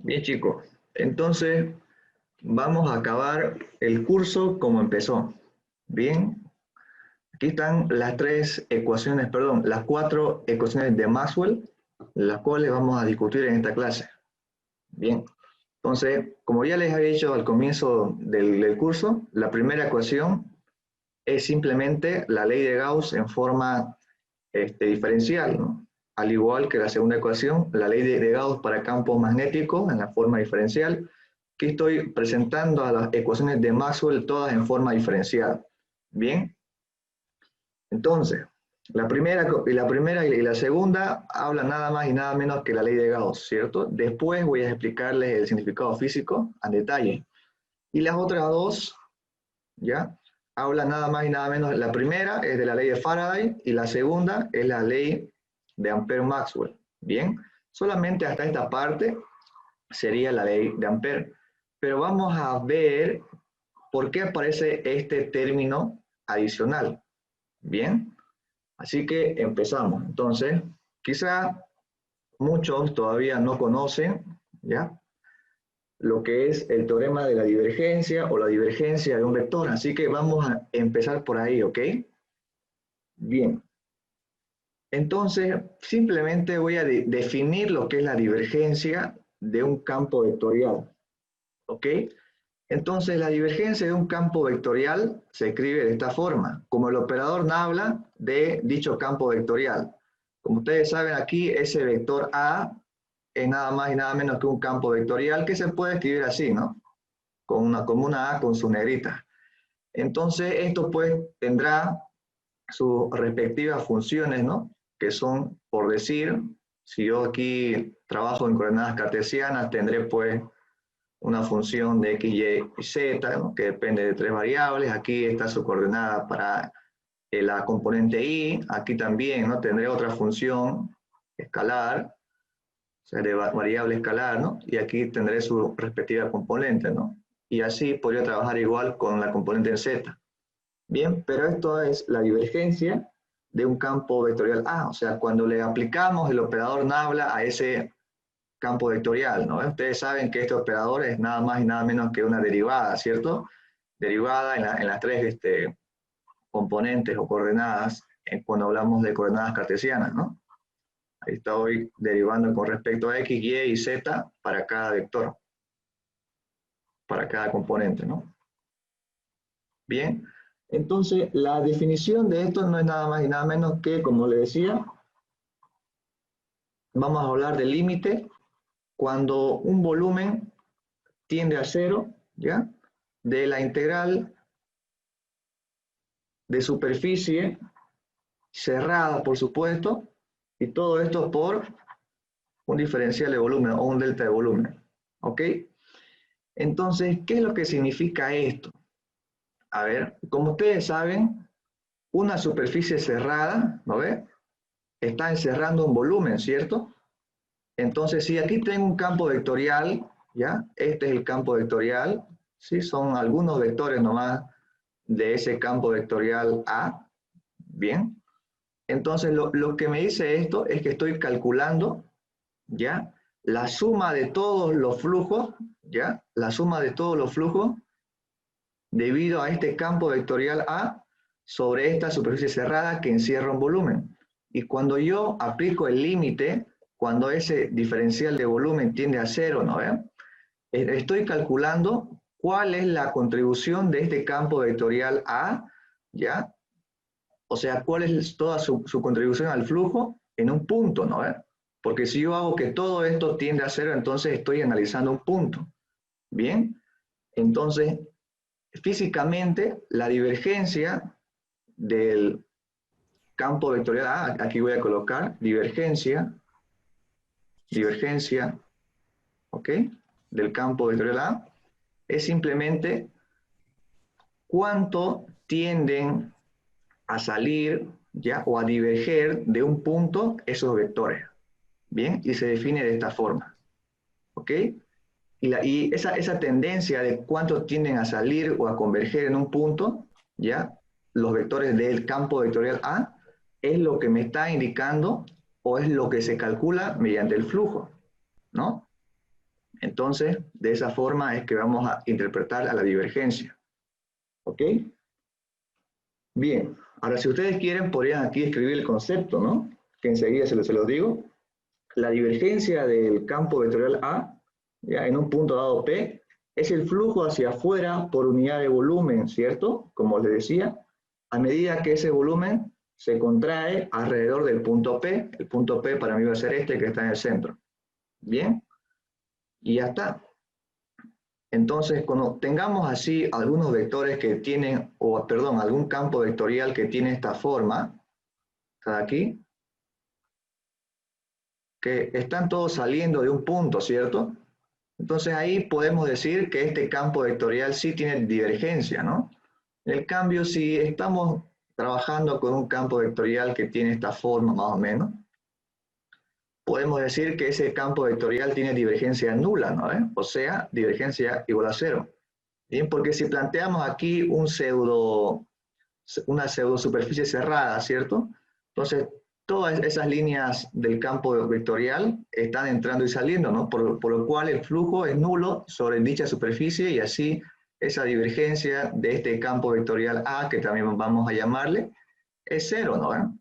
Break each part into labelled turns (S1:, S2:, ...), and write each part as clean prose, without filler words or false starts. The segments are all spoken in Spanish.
S1: Bien, chicos. Entonces, vamos a acabar el curso como empezó. Bien, aquí están las tres ecuaciones, perdón, las cuatro ecuaciones de Maxwell, las cuales vamos a discutir en esta clase. Bien, entonces, como ya les había dicho al comienzo del curso, la primera ecuación es simplemente la ley de Gauss en forma diferencial, ¿no? Al igual que la segunda ecuación, la ley de Gauss para campos magnéticos en la forma diferencial. Aquí estoy presentando a las ecuaciones de Maxwell todas en forma diferencial. Bien, entonces, la primera y la segunda hablan nada más y nada menos que la ley de Gauss, ¿cierto? Después voy a explicarles el significado físico a detalle. Y las otras dos, ¿ya? Habla nada más y nada menos, la primera es de la ley de Faraday y la segunda es la ley de Ampère-Maxwell. Bien, solamente hasta esta parte sería la ley de Ampère. Pero vamos a ver por qué aparece este término adicional. Bien, así que empezamos. Entonces, quizá muchos todavía no conocen, ¿ya? Lo que es el teorema de la divergencia o la divergencia de un vector. Así que vamos a empezar por ahí, ¿ok? Bien. Entonces, simplemente voy a definir lo que es la divergencia de un campo vectorial, ¿ok? Entonces, la divergencia de un campo vectorial se escribe de esta forma, como el operador nabla de dicho campo vectorial. Como ustedes saben aquí, ese vector A es nada más y nada menos que un campo vectorial que se puede escribir así, ¿no? Como una A con sus negritas. Entonces, esto pues tendrá sus respectivas funciones, ¿no? Que son, por decir, si yo aquí trabajo en coordenadas cartesianas, tendré pues una función de x, y y z, ¿no? Que depende de tres variables. Aquí está su coordenada para la componente y. Aquí también, ¿no? Tendré otra función escalar, o sea, de variable escalar, ¿no? Y aquí tendré su respectiva componente, ¿no? Y así podría trabajar igual con la componente en z. Bien, pero esto es la divergencia de un campo vectorial A, o sea, cuando le aplicamos el operador nabla a ese campo vectorial, ¿no? Ustedes saben que este operador es nada más y nada menos que una derivada, ¿cierto? Derivada en las tres componentes o coordenadas cuando hablamos de coordenadas cartesianas, ¿no? Ahí estoy derivando con respecto a x, y y z para cada vector, para cada componente, ¿no? Bien, entonces la definición de esto no es nada más y nada menos que, como le decía, vamos a hablar del límite cuando un volumen tiende a cero, ¿ya? De la integral de superficie cerrada, por supuesto, y todo esto por un diferencial de volumen o un delta de volumen, ¿ok? Entonces, ¿qué es lo que significa esto? A ver, como ustedes saben, una superficie cerrada, ¿no ve? Está encerrando un volumen, ¿cierto? Entonces, si aquí tengo un campo vectorial, ¿ya? Este es el campo vectorial, ¿sí? Son algunos vectores nomás de ese campo vectorial A, ¿bien? Entonces, lo que me dice esto es que estoy calculando, ¿ya? La suma de todos los flujos, ¿ya? La suma de todos los flujos debido a este campo vectorial A sobre esta superficie cerrada que encierra un volumen. Y cuando yo aplico el límite, cuando ese diferencial de volumen tiende a cero, ¿no ven? Estoy calculando cuál es la contribución de este campo vectorial A, ¿ya? O sea, cuál es toda su contribución al flujo en un punto, ¿no ven? Porque si yo hago que todo esto tiende a cero, entonces estoy analizando un punto. Bien, entonces físicamente la divergencia del campo vectorial A, aquí voy a colocar divergencia, ¿ok? Del campo vectorial A, es simplemente cuánto tienden a salir, ¿ya? O a diverger de un punto esos vectores, ¿bien? Y se define de esta forma, ¿ok? Y esa tendencia de cuánto tienden a salir o a converger en un punto, ¿ya? Los vectores del campo vectorial A, es lo que me está indicando o es lo que se calcula mediante el flujo, ¿no? Entonces, de esa forma es que vamos a interpretar a la divergencia. ¿Ok? Bien, ahora si ustedes quieren, podrían aquí escribir el concepto, ¿no? Que enseguida se los digo. La divergencia del campo vectorial A, ya en un punto dado P, es el flujo hacia afuera por unidad de volumen, ¿cierto? Como les decía, a medida que ese volumen se contrae alrededor del punto P, el punto P para mí va a ser este que está en el centro. Bien, y ya está. Entonces, cuando tengamos así algunos vectores que tienen, o perdón, algún campo vectorial que tiene esta forma, está aquí, que están todos saliendo de un punto, ¿cierto? Entonces ahí podemos decir que este campo vectorial sí tiene divergencia, ¿no? En cambio, si estamos trabajando con un campo vectorial que tiene esta forma más o menos, podemos decir que ese campo vectorial tiene divergencia nula, ¿no? O sea, divergencia igual a cero. Bien, porque si planteamos aquí una pseudo superficie cerrada, ¿cierto? Entonces, todas esas líneas del campo vectorial están entrando y saliendo, ¿no? Por lo cual el flujo es nulo sobre dicha superficie y así esa divergencia de este campo vectorial A, que también vamos a llamarle, es cero, ¿no?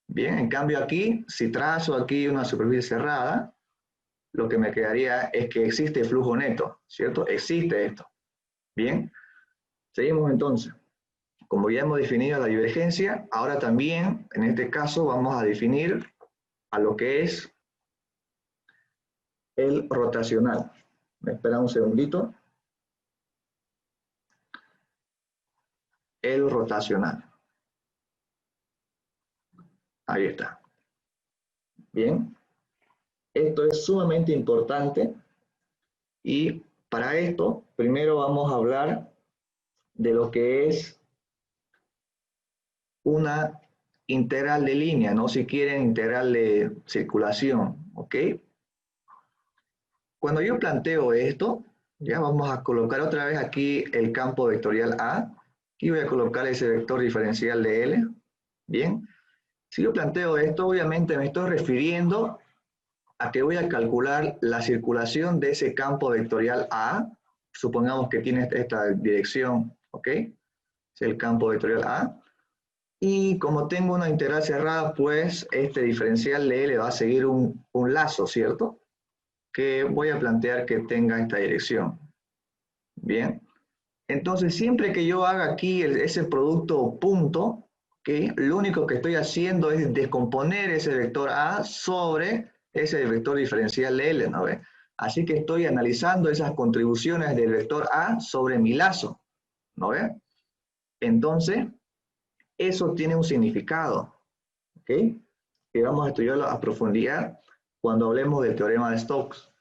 S1: Bien, en cambio aquí, si trazo aquí una superficie cerrada, lo que me quedaría es que existe flujo neto, ¿cierto? Existe esto. Bien, seguimos entonces. Como ya hemos definido la divergencia, ahora también, en este caso, vamos a definir a lo que es el rotacional. Me espera un segundito. El rotacional. Ahí está. Bien. Esto es sumamente importante y para esto, primero vamos a hablar de lo que es una integral de línea, ¿no? Si quieren, integral de circulación, ¿ok? Cuando yo planteo esto, ya vamos a colocar otra vez aquí el campo vectorial A. Aquí voy a colocar ese vector diferencial de L. Bien. Si yo planteo esto, obviamente me estoy refiriendo a que voy a calcular la circulación de ese campo vectorial A. Supongamos que tiene esta dirección, ¿ok? Es el campo vectorial A. Y como tengo una integral cerrada, pues este diferencial de L va a seguir un lazo, ¿cierto? Que voy a plantear que tenga esta dirección. Bien. Entonces, siempre que yo haga aquí ese producto punto, ¿okay? Lo único que estoy haciendo es descomponer ese vector A sobre ese vector diferencial L, ¿no ve? Así que estoy analizando esas contribuciones del vector A sobre mi lazo, ¿no ve? Entonces, eso tiene un significado, ¿ok? Que vamos a estudiarlo a profundidad cuando hablemos del teorema de Stokes.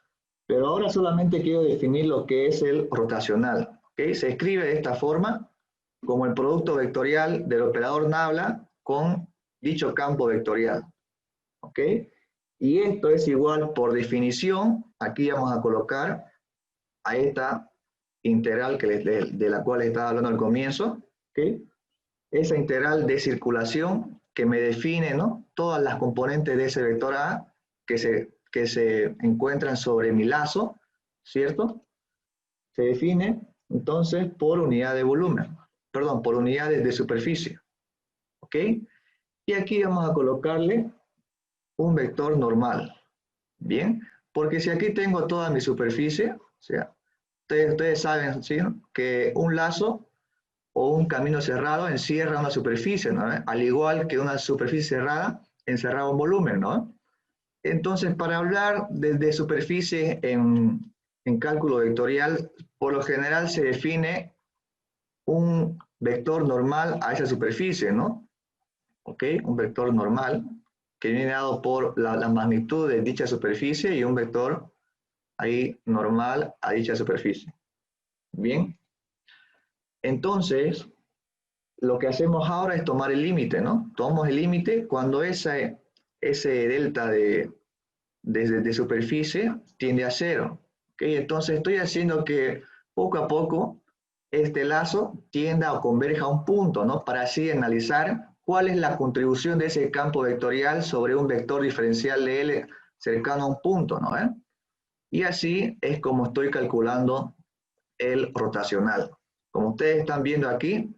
S1: Pero ahora solamente quiero definir lo que es el rotacional. ¿Okay? Se escribe de esta forma, como el producto vectorial del operador nabla con dicho campo vectorial. ¿Ok? Y esto es igual por definición, aquí vamos a colocar a esta integral de la cual estaba hablando al comienzo, ¿ok? Esa integral de circulación que me define, ¿no? Todas las componentes de ese vector A que se encuentran sobre mi lazo, ¿cierto? Se define entonces por unidad de volumen, perdón, por unidades de superficie, ¿ok? Y aquí vamos a colocarle un vector normal, ¿bien? Porque si aquí tengo toda mi superficie, o sea, ustedes saben, ¿sí? Que un lazo o un camino cerrado encierra una superficie, ¿no? Al igual que una superficie cerrada encerraba un volumen, ¿no? Entonces, para hablar de superficie en cálculo vectorial, por lo general se define un vector normal a esa superficie, ¿no? ¿Ok? Un vector normal que viene dado por la magnitud de dicha superficie y un vector ahí normal a dicha superficie. Bien. Entonces, lo que hacemos ahora es tomar el límite, ¿no? Tomamos el límite cuando ese delta de superficie tiende a cero. ¿Okay? Entonces estoy haciendo que poco a poco este lazo tienda o converja a un punto, ¿no? Para así analizar cuál es la contribución de ese campo vectorial sobre un vector diferencial de L cercano a un punto, ¿no? Y así es como estoy calculando el rotacional. Como ustedes están viendo aquí,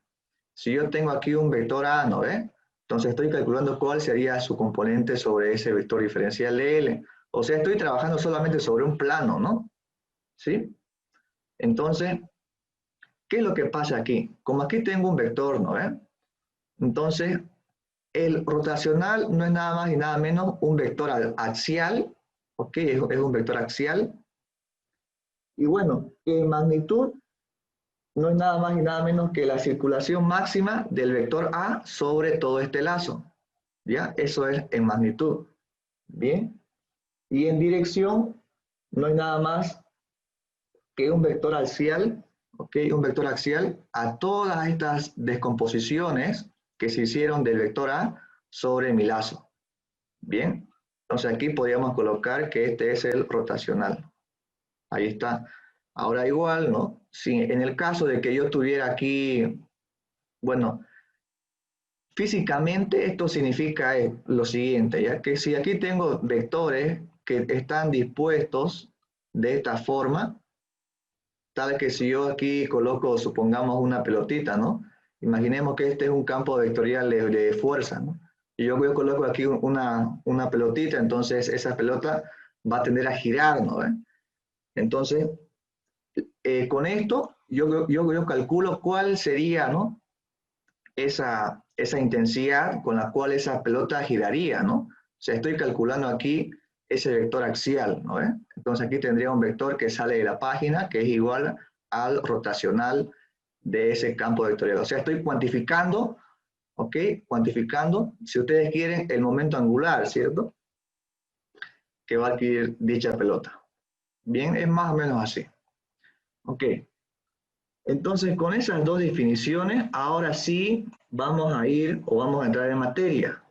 S1: si yo tengo aquí un vector A, ¿no ve? Entonces estoy calculando cuál sería su componente sobre ese vector diferencial de L. O sea, estoy trabajando solamente sobre un plano, ¿no? ¿Sí? Entonces, ¿qué es lo que pasa aquí? Como aquí tengo un vector, ¿no ve? Entonces, el rotacional no es nada más y nada menos un vector axial, ¿ok? Es un vector axial. Y bueno, en magnitud no es nada más y nada menos que la circulación máxima del vector A sobre todo este lazo. ¿Ya? Eso es en magnitud. Bien. Y en dirección no es nada más que un vector axial, ¿ok? Un vector axial a todas estas descomposiciones que se hicieron del vector A sobre mi lazo. Bien. Entonces aquí podríamos colocar que este es el rotacional. Ahí está. Ahora igual, ¿no? Si en el caso de que yo tuviera aquí, bueno, físicamente esto significa lo siguiente, ya que si aquí tengo vectores que están dispuestos de esta forma, tal que si yo aquí coloco, supongamos, una pelotita, ¿no? Imaginemos que este es un campo vectorial de fuerza, ¿no? Y yo coloco aquí una pelotita, entonces esa pelota va a tender a girar, ¿no? Entonces, con esto yo calculo cuál sería, ¿no? Esa intensidad con la cual esa pelota giraría, ¿no? O sea, estoy calculando aquí ese vector axial, ¿no? Entonces aquí tendría un vector que sale de la página que es igual al rotacional de ese campo vectorial. O sea, estoy cuantificando, ¿ok? Cuantificando, si ustedes quieren, el momento angular, ¿cierto? Que va a adquirir dicha pelota. Bien, es más o menos así. Ok. Entonces, con esas dos definiciones, ahora sí vamos a ir o vamos a entrar en materia.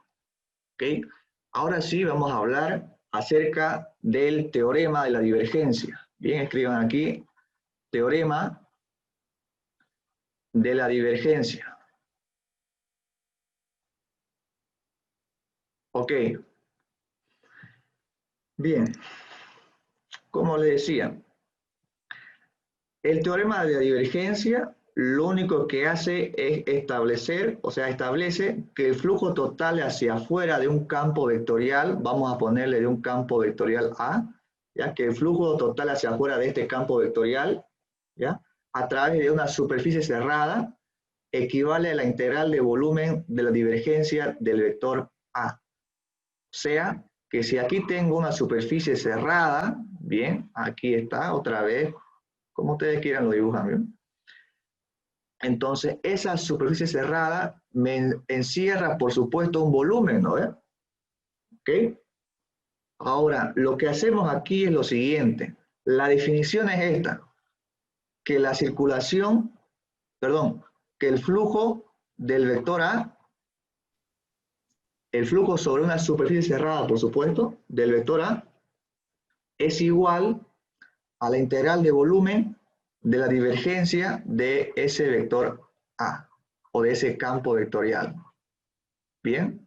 S1: ¿Ok? Ahora sí vamos a hablar acerca del teorema de la divergencia. Bien, escriban aquí, teorema de la divergencia. Ok, bien, como les decía, el teorema de la divergencia lo único que hace es establecer, o sea, establece que el flujo total hacia afuera de un campo vectorial, vamos a ponerle de un campo vectorial A, ya que el flujo total hacia afuera de este campo vectorial, ya, a través de una superficie cerrada, equivale a la integral de volumen de la divergencia del vector A. O sea, que si aquí tengo una superficie cerrada, bien, aquí está otra vez, como ustedes quieran lo dibujan, ¿bien? Entonces, esa superficie cerrada me encierra, por supuesto, un volumen, ¿no? ¿Ok? Ahora, lo que hacemos aquí es lo siguiente. La definición es esta, que la circulación, perdón, que el flujo del vector A, el flujo sobre una superficie cerrada, por supuesto, del vector A, es igual a la integral de volumen de la divergencia de ese vector A o de ese campo vectorial. Bien,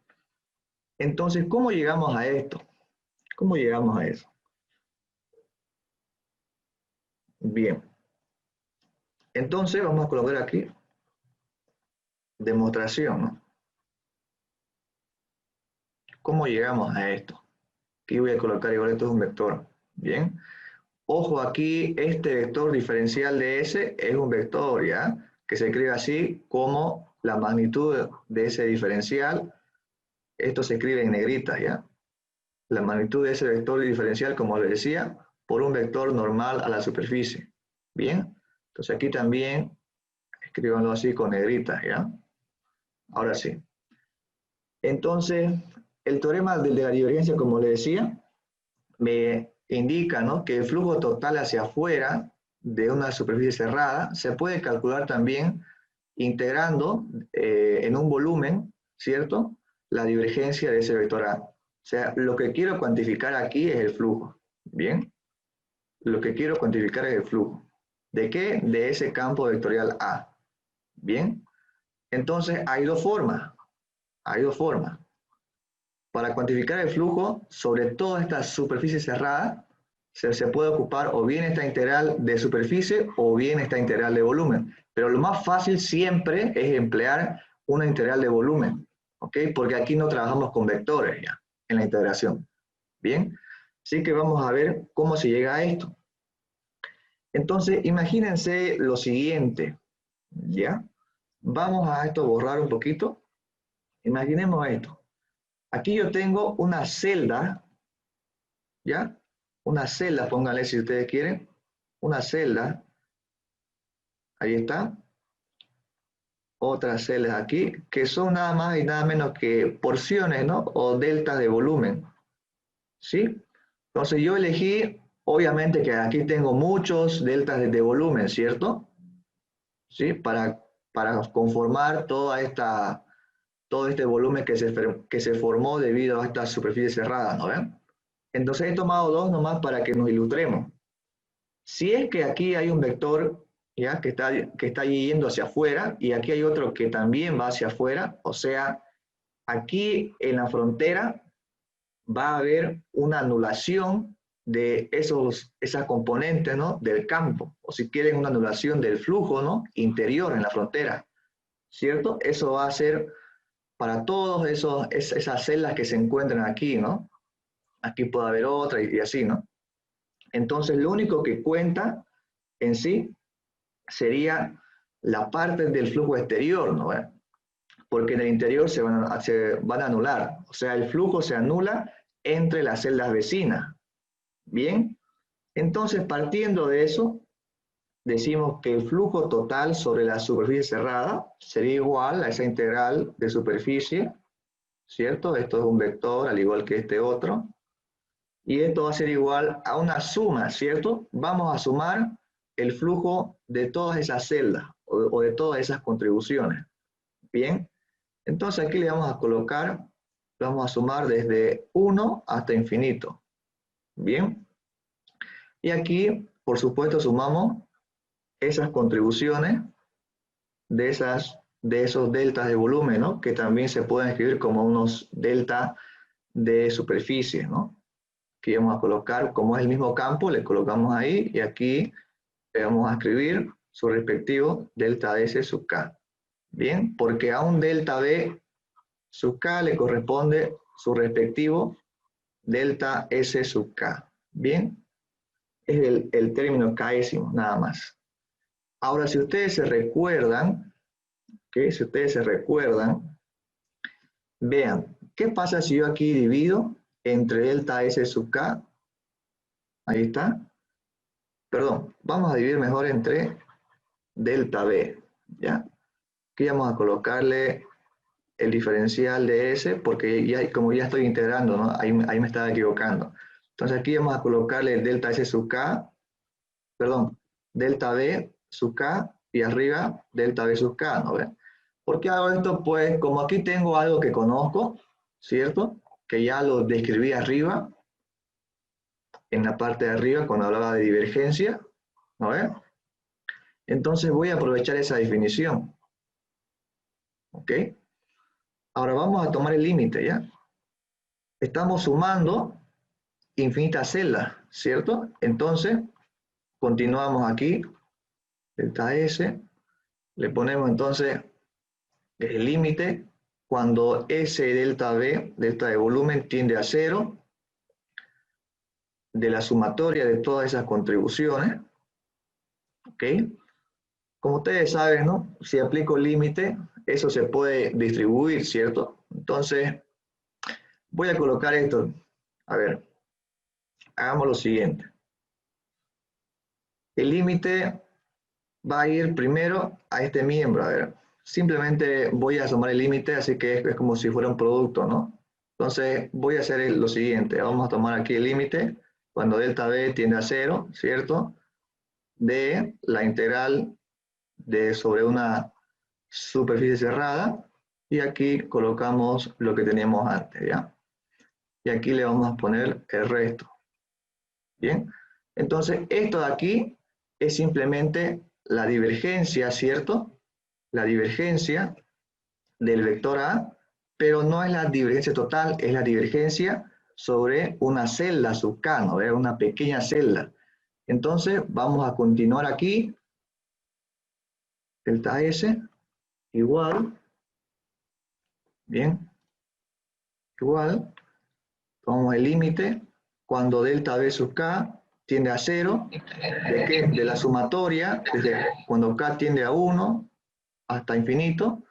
S1: entonces, ¿cómo llegamos a esto? ¿Cómo llegamos a eso? Bien, entonces vamos a colocar aquí demostración, ¿no? ¿Cómo llegamos a esto? Aquí voy a colocar igual, esto es un vector. Bien, ojo aquí, este vector diferencial de S es un vector, ¿ya? Que se escribe así como la magnitud de ese diferencial. Esto se escribe en negrita, ¿ya? La magnitud de ese vector diferencial, como les decía, por un vector normal a la superficie. Bien, entonces aquí también escríbanlo así con negrita, ¿ya? Ahora sí. Entonces, el teorema de la divergencia, como le decía, me indica, ¿no?, que el flujo total hacia afuera de una superficie cerrada se puede calcular también integrando en un volumen, ¿cierto?, la divergencia de ese vector A. O sea, lo que quiero cuantificar aquí es el flujo. Bien, lo que quiero cuantificar es el flujo. ¿De qué? De ese campo vectorial A. Bien, entonces hay dos formas. Hay dos formas. Para cuantificar el flujo sobre toda esta superficie cerrada, se puede ocupar o bien esta integral de superficie o bien esta integral de volumen. Pero lo más fácil siempre es emplear una integral de volumen, ¿ok? Porque aquí no trabajamos con vectores ya en la integración. Bien, así que vamos a ver cómo se llega a esto. Entonces, imagínense lo siguiente, ¿ya? Vamos a esto borrar un poquito. Imaginemos esto. Aquí yo tengo una celda, ¿ya? Una celda, pónganle si ustedes quieren. Una celda. Ahí está. Otras celdas aquí, que son nada más y nada menos que porciones, ¿no? O deltas de volumen, ¿sí? Entonces yo elegí, obviamente que aquí tengo muchos deltas de volumen, ¿cierto? ¿Sí? Para conformar todo este volumen que se formó debido a esta superficie cerrada, ¿no ven? Entonces he tomado dos nomás para que nos ilustremos. Si es que aquí hay un vector, ¿ya? Que está yendo hacia afuera y aquí hay otro que también va hacia afuera, o sea, aquí en la frontera va a haber una anulación de esas componentes, ¿no? Del campo, o si quieren una anulación del flujo, ¿no? Interior en la frontera, ¿cierto? Eso va a ser para todas esas celdas que se encuentran aquí, ¿no? Aquí puede haber otra y así, ¿no? Entonces, lo único que cuenta en sí sería la parte del flujo exterior, ¿no? Porque en el interior se van a anular, o sea, el flujo se anula entre las celdas vecinas. Bien, entonces partiendo de eso, decimos que el flujo total sobre la superficie cerrada sería igual a esa integral de superficie, ¿cierto? Esto es un vector, al igual que este otro, y esto va a ser igual a una suma, ¿cierto? Vamos a sumar el flujo de todas esas celdas o de todas esas contribuciones. Bien, entonces aquí le vamos a colocar, vamos a sumar desde 1 hasta infinito. Bien, y aquí, por supuesto, sumamos esas contribuciones de esos deltas de volumen, ¿no? Que también se pueden escribir como unos delta de superficie, ¿no? Aquí vamos a colocar, como es el mismo campo, le colocamos ahí y aquí le vamos a escribir su respectivo delta S sub K. Bien, porque a un delta B sub K le corresponde su respectivo delta S sub K. Bien, es el término késimo, nada más. Ahora, si ustedes se recuerdan, si ustedes se recuerdan, vean, ¿qué pasa si yo aquí divido entre delta S sub K? Ahí está. Perdón, vamos a dividir mejor entre delta B, ¿ya? Aquí vamos a colocarle el diferencial de S, porque ya, como ya estoy integrando, ¿no? Ahí me estaba equivocando. Entonces aquí vamos a colocarle el delta S sub K, perdón, delta B sub K y arriba delta B sub K, ¿no ven? ¿Por qué hago esto? Pues como aquí tengo algo que conozco, ¿cierto? Que ya lo describí arriba, en la parte de arriba cuando hablaba de divergencia, ¿no ven? Entonces voy a aprovechar esa definición, ¿ok? Ahora vamos a tomar el límite, ¿ya? Estamos sumando infinitas celdas, ¿cierto? Entonces, continuamos aquí, delta S, le ponemos entonces el límite cuando S delta B, delta de volumen, tiende a 0, de la sumatoria de todas esas contribuciones, ¿ok? Como ustedes saben, ¿no? Si aplico el límite, eso se puede distribuir, ¿cierto? Entonces, voy a colocar esto. A ver, hagamos lo siguiente. El límite va a ir primero a este miembro. A ver, simplemente voy a sumar el límite, así que es como si fuera un producto, ¿no? Entonces, voy a hacer lo siguiente. Vamos a tomar aquí el límite cuando delta B tiende a 0, ¿cierto? De la integral sobre una superficie cerrada. Y aquí colocamos lo que teníamos antes, ¿ya? Y aquí le vamos a poner el resto. Bien, entonces esto de aquí es simplemente la divergencia, ¿cierto? La divergencia del vector A, pero no es la divergencia total, es la divergencia sobre una celda sub K, ¿no? Es una pequeña celda. Entonces, vamos a continuar aquí. Delta S igual, bien, igual, tomamos el límite cuando delta B sub K tiende a 0, ¿de qué? De la sumatoria, desde cuando K tiende a 1 hasta infinito,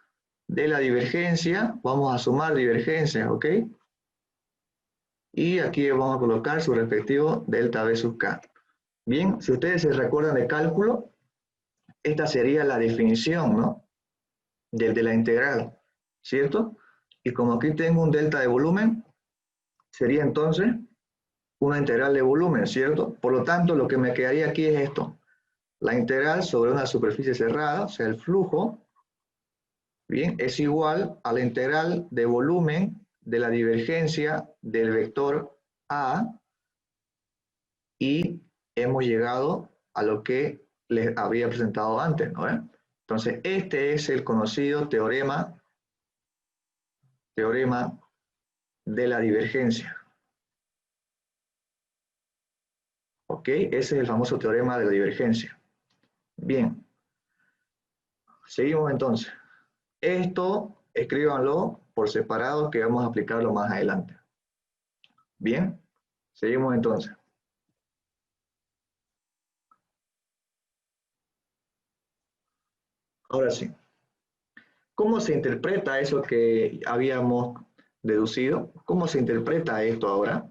S1: de la divergencia, vamos a sumar divergencias, ¿ok? Y aquí vamos a colocar su respectivo delta B sub K. Bien, si ustedes se recuerdan de cálculo, esta sería la definición, ¿no? De la integral, ¿cierto? Y como aquí tengo un delta de volumen, sería entonces una integral de volumen, ¿cierto? Por lo tanto, lo que me quedaría aquí es esto. La integral sobre una superficie cerrada, o sea, el flujo, bien, es igual a la integral de volumen de la divergencia del vector A, y hemos llegado a lo que les había presentado antes, ¿no? Entonces, este es el conocido teorema de la divergencia. ¿Ok? Ese es el famoso teorema de la divergencia. Bien. Seguimos entonces. Esto, escríbanlo por separado, que vamos a aplicarlo más adelante. Bien. Seguimos entonces. Ahora sí. ¿Cómo se interpreta eso que habíamos deducido? ¿Cómo se interpreta esto ahora?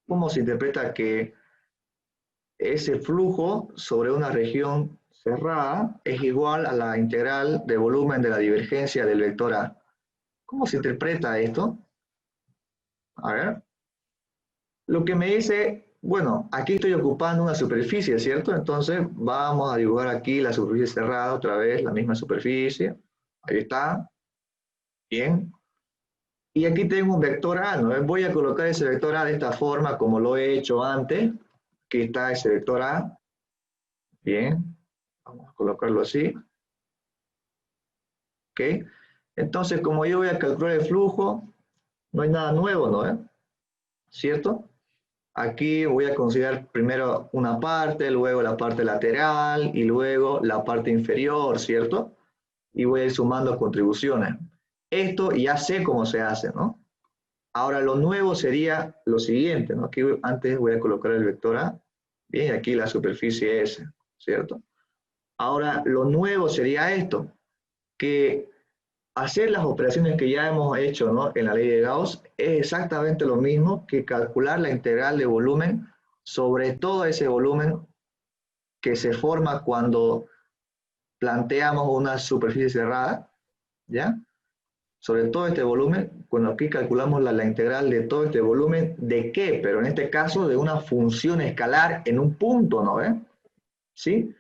S1: ¿Cómo se interpreta que ese flujo sobre una región cerrada es igual a la integral de volumen de la divergencia del vector A? ¿Cómo se interpreta esto? A ver. Lo que me dice, bueno, aquí estoy ocupando una superficie, ¿cierto? Entonces vamos a dibujar aquí la superficie cerrada otra vez, la misma superficie. Ahí está. Bien. Y aquí tengo un vector A, ¿no? Voy a colocar ese vector A de esta forma, como lo he hecho antes. Aquí está ese vector A. Bien. Vamos a colocarlo así. ¿Ok? Entonces, como yo voy a calcular el flujo, no hay nada nuevo, ¿no? ¿Cierto? Aquí voy a considerar primero una parte, luego la parte lateral y luego la parte inferior, ¿cierto? Y voy a ir sumando contribuciones. Esto ya sé cómo se hace, ¿no? Ahora lo nuevo sería lo siguiente, ¿no? Aquí antes voy a colocar el vector A, bien, y aquí la superficie S, ¿cierto? Ahora lo nuevo sería esto, que hacer las operaciones que ya hemos hecho, ¿no? En la ley de Gauss es exactamente lo mismo que calcular la integral de volumen sobre todo ese volumen que se forma cuando planteamos una superficie cerrada, ¿ya? Sobre todo este volumen, cuando aquí calculamos la integral de todo este volumen, ¿de qué? Pero en este caso de una función escalar en un punto, ¿no? ¿Sí?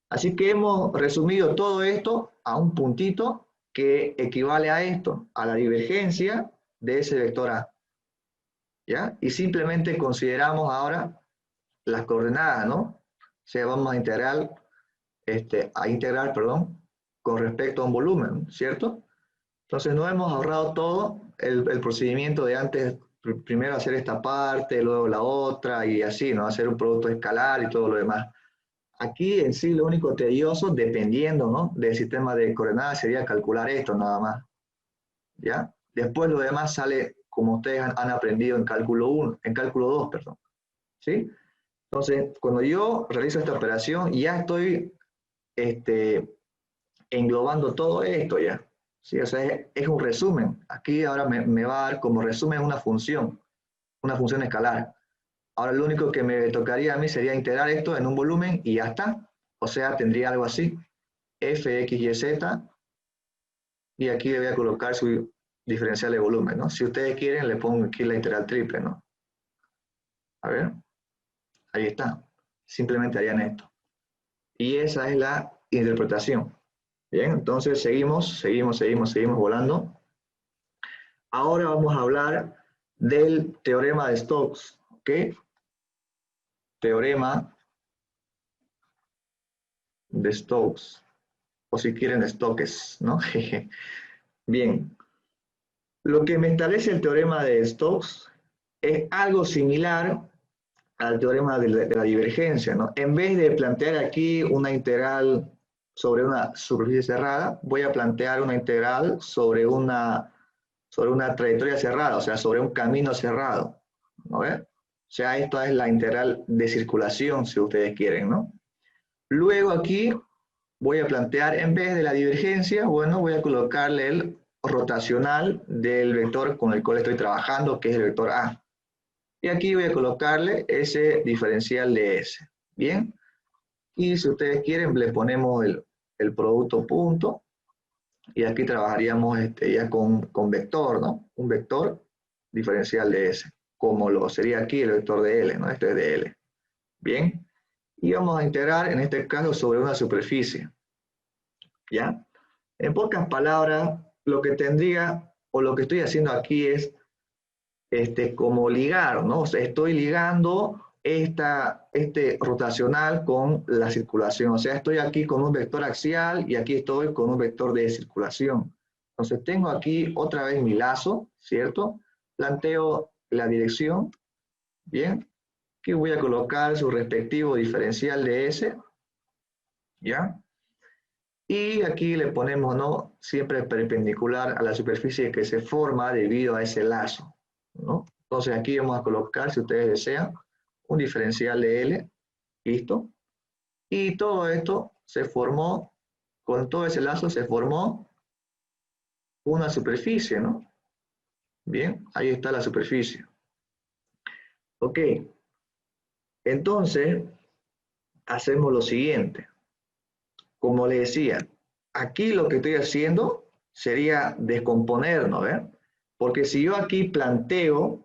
S1: Así que hemos resumido todo esto a un puntito que equivale a esto, a la divergencia de ese vector A. ¿Ya? Y simplemente consideramos ahora las coordenadas, ¿no? O sea, vamos a integrar, perdón, con respecto a un volumen, ¿cierto? Entonces no hemos ahorrado todo el procedimiento de antes, primero hacer esta parte, luego la otra y así, ¿no? Hacer un producto escalar y todo lo demás. Aquí en sí lo único tedioso, dependiendo, ¿no? Del sistema de coordenadas, sería calcular esto nada más, ¿ya? Después lo demás sale como ustedes han aprendido en cálculo 1, en cálculo 2, perdón, ¿sí? Entonces, cuando yo realizo esta operación, ya estoy englobando todo esto ya, ¿sí? O sea, es un resumen. Aquí ahora me va a dar como resumen una función escalar. Ahora lo único que me tocaría a mí sería integrar esto en un volumen y ya está. O sea, tendría algo así, f, x, y, z, y aquí le voy a colocar su diferencial de volumen, ¿no? Si ustedes quieren, le pongo aquí la integral triple, ¿no? A ver, ahí está. Simplemente harían esto. Y esa es la interpretación. Bien, entonces seguimos volando. Ahora vamos a hablar del teorema de Stokes, ¿ok? Teorema de Stokes, o si quieren Stokes, ¿no? Bien, lo que me establece el teorema de Stokes es algo similar al teorema de la divergencia, ¿no? En vez de plantear aquí una integral sobre una superficie cerrada, voy a plantear una integral sobre una trayectoria cerrada, o sea, sobre un camino cerrado, ¿no ves? O sea, esto es la integral de circulación, si ustedes quieren, ¿no? Luego aquí voy a plantear, en vez de la divergencia, bueno, voy a colocarle el rotacional del vector con el cual estoy trabajando, que es el vector A. Y aquí voy a colocarle ese diferencial de S. Bien. Y si ustedes quieren, le ponemos el producto punto. Y aquí trabajaríamos ya con vector, ¿no? Un vector diferencial de S. Como lo sería aquí el vector de L, ¿no? Este es de L. Bien. Y vamos a integrar, en este caso, sobre una superficie. ¿Ya? En pocas palabras, lo que tendría, o lo que estoy haciendo aquí es como ligar, ¿no? O sea, estoy ligando este rotacional con la circulación. O sea, estoy aquí con un vector axial y aquí estoy con un vector de circulación. Entonces tengo aquí otra vez mi lazo, ¿cierto? Planteo la dirección, ¿bien? Aquí voy a colocar su respectivo diferencial de S, ¿ya? Y aquí le ponemos, ¿no? Siempre perpendicular a la superficie que se forma debido a ese lazo, ¿no? Entonces aquí vamos a colocar, si ustedes desean, un diferencial de L, listo. Y todo esto se formó, con todo ese lazo se formó una superficie, ¿no? Bien, ahí está la superficie. Ok, entonces hacemos lo siguiente. Como les decía, aquí lo que estoy haciendo sería descomponer, ¿no? ¿Ve? Porque si yo aquí planteo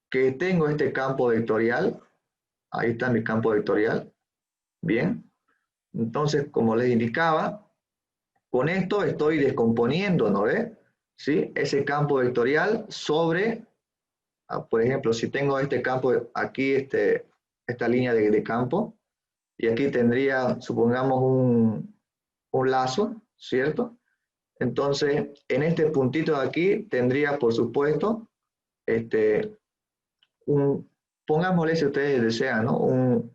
S1: que tengo este campo vectorial, ahí está mi campo vectorial, bien. Entonces, como les indicaba, con esto estoy descomponiendo, ¿no ve? ¿Sí? Ese campo vectorial sobre, por ejemplo, si tengo este campo, aquí esta línea de campo, y aquí tendría, supongamos, un lazo, ¿cierto? Entonces, en este puntito de aquí tendría, por supuesto, este, pongámosle si ustedes desean, ¿no? Un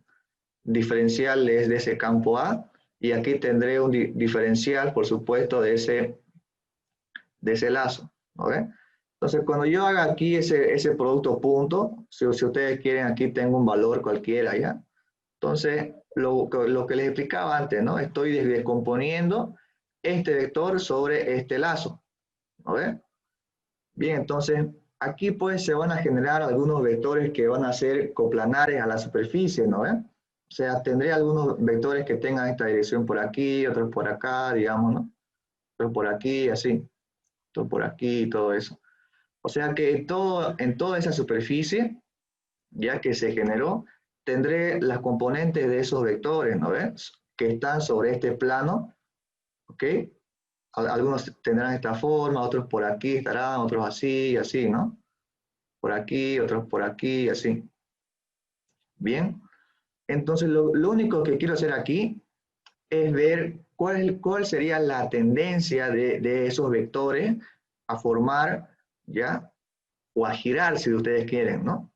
S1: diferencial es de ese campo A, y aquí tendré un diferencial, por supuesto, de ese lazo, ¿no ven? Entonces, cuando yo haga aquí ese producto punto, si ustedes quieren, aquí tengo un valor cualquiera, ¿ya? Entonces, lo que les explicaba antes, ¿no? Estoy descomponiendo este vector sobre este lazo, ¿no ven? Bien, entonces, aquí pues se van a generar algunos vectores que van a ser coplanares a la superficie, ¿no ven? O sea, tendré algunos vectores que tengan esta dirección por aquí, otros por acá, digamos, ¿no? Otros por aquí, así, otros por aquí, todo eso. O sea que en toda esa superficie, ya que se generó, tendré las componentes de esos vectores, ¿no ves? Que están sobre este plano, ¿ok? Algunos tendrán esta forma, otros por aquí estarán, otros así, así, ¿no? Por aquí, otros por aquí, así. Bien, entonces lo único que quiero hacer aquí es ver cuál sería la tendencia de esos vectores a formar, ¿ya? O a girar, si ustedes quieren, ¿no?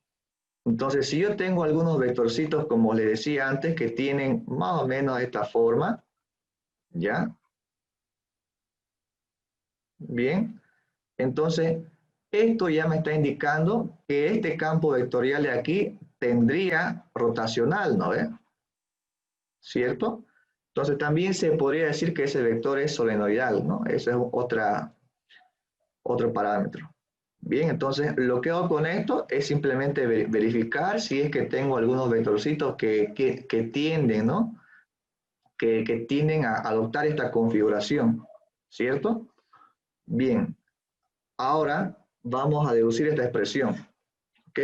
S1: Entonces, si yo tengo algunos vectorcitos, como les decía antes, que tienen más o menos esta forma, ¿ya? Bien, entonces esto ya me está indicando que este campo vectorial de aquí tendría rotacional, ¿no ve? ¿Cierto? Entonces también se podría decir que ese vector es solenoidal, ¿no? Ese es otro parámetro. Bien, entonces lo que hago con esto es simplemente verificar si es que tengo algunos vectorcitos que tienden, ¿no? Que tienden a adoptar esta configuración, ¿cierto? Bien, ahora vamos a deducir esta expresión, ¿ok?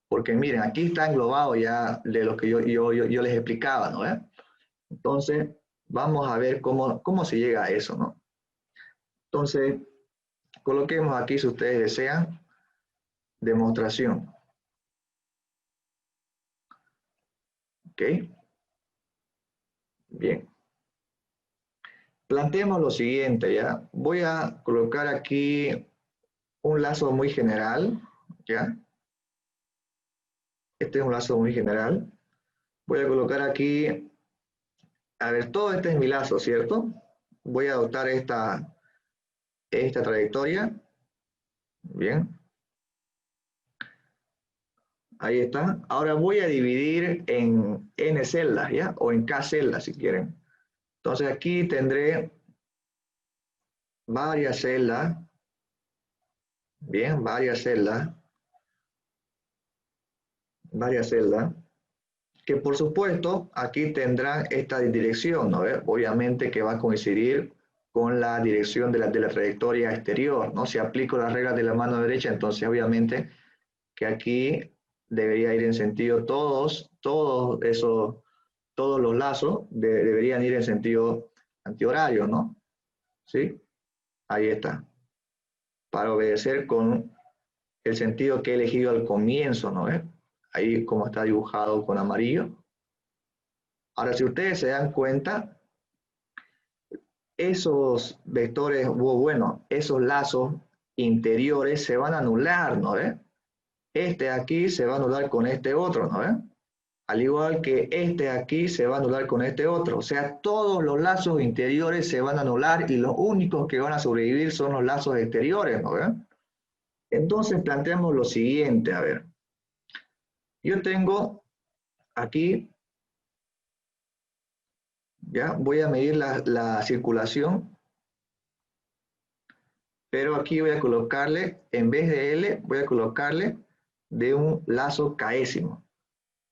S1: Porque miren, aquí está englobado ya de lo que yo les explicaba, ¿no? Entonces, vamos a ver cómo se llega a eso, ¿no? Entonces, coloquemos aquí, si ustedes desean, demostración, ¿ok? Bien. Planteemos lo siguiente, ¿ya? Voy a colocar aquí un lazo muy general, ¿ya? Este es un lazo muy general. Voy a colocar aquí, a ver, todo este es mi lazo, ¿cierto? Voy a adoptar esta trayectoria. Bien, ahí está. Ahora voy a dividir en n celdas, ¿ya? O en k celdas, si quieren. Entonces aquí tendré varias celdas. Bien, varias celdas. Varias celdas. Que por supuesto aquí tendrán esta dirección, ¿no? Obviamente que va a coincidir con la dirección de la trayectoria exterior, ¿no? Si aplico las reglas de la mano derecha, entonces obviamente que aquí debería ir en sentido todos los lazos deberían ir en sentido antihorario, ¿no? ¿Sí? Ahí está. Para obedecer con el sentido que he elegido al comienzo, ¿no? Ahí como está dibujado con amarillo. Ahora, si ustedes se dan cuenta, esos vectores, bueno, esos lazos interiores se van a anular, ¿no? Este aquí se va a anular con este otro, ¿no? Al igual que este aquí se va a anular con este otro. O sea, todos los lazos interiores se van a anular y los únicos que van a sobrevivir son los lazos exteriores, ¿no? Entonces planteamos lo siguiente, a ver. Yo tengo aquí, ya, voy a medir la circulación, pero aquí voy a colocarle, en vez de L, voy a colocarle de un lazo késimo.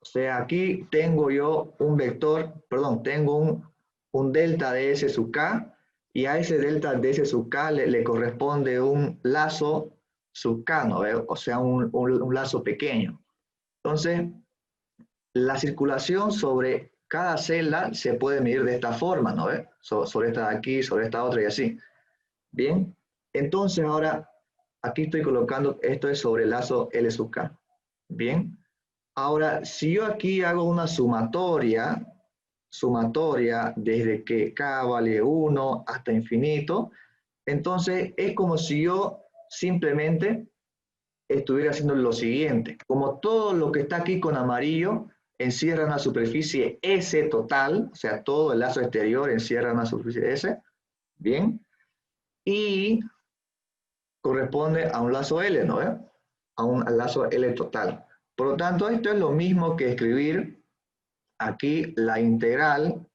S1: O sea, aquí tengo yo un vector, perdón, tengo un delta de S sub K, y a ese delta de S sub K le corresponde un lazo sub K, ¿no? O sea, un lazo pequeño. Entonces, la circulación sobre cada celda se puede medir de esta forma, ¿no? Sobre esta de aquí, sobre esta otra y así. Bien, entonces ahora aquí estoy colocando, esto es sobre el lazo L sub K. Bien, ahora si yo aquí hago una sumatoria desde que K vale 1 hasta infinito, entonces es como si yo simplemente estuviera haciendo lo siguiente. Como todo lo que está aquí con amarillo encierra una superficie S total, o sea, todo el lazo exterior encierra una superficie S, bien, y corresponde a un lazo L, ¿no? A un lazo L total. Por lo tanto, esto es lo mismo que escribir aquí la integral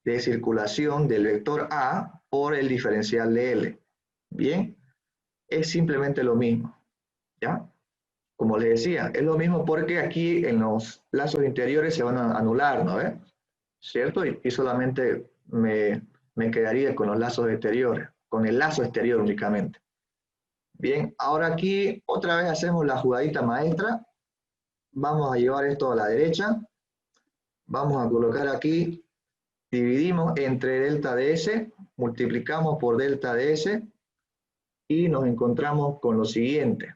S1: de circulación del vector A por el diferencial de L. Bien, es simplemente lo mismo, ¿ya? Como les decía, es lo mismo porque aquí en los lazos interiores se van a anular, ¿no? ¿Cierto? Y solamente me quedaría con los lazos exteriores, con el lazo exterior únicamente. Bien, ahora aquí otra vez hacemos la jugadita maestra. Vamos a llevar esto a la derecha. Vamos a colocar aquí, dividimos entre delta de S, multiplicamos por delta de S y nos encontramos con lo siguiente.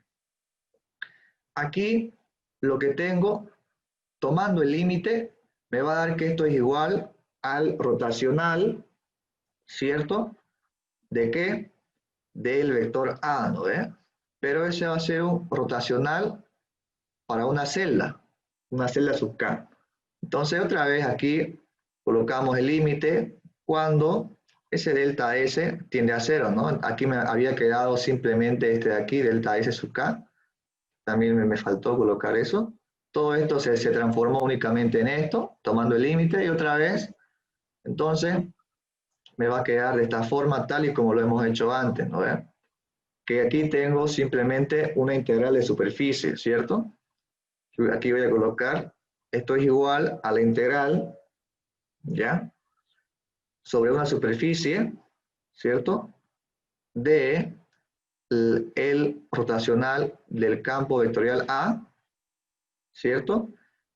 S1: Aquí lo que tengo, tomando el límite, me va a dar que esto es igual al rotacional, ¿cierto? ¿De qué? Del vector A, ¿no? Pero ese va a ser un rotacional para una celda sub K. Entonces otra vez aquí colocamos el límite cuando ese delta S tiende a 0, ¿no? Aquí me había quedado simplemente este de aquí, delta S sub K. También me faltó colocar eso. Todo esto se transformó únicamente en esto, tomando el límite y otra vez, entonces me va a quedar de esta forma tal y como lo hemos hecho antes, ¿no? Que aquí tengo simplemente una integral de superficie, ¿cierto? Aquí voy a colocar, esto es igual a la integral, ¿ya? Sobre una superficie, ¿cierto? De el rotacional del campo vectorial A, ¿cierto?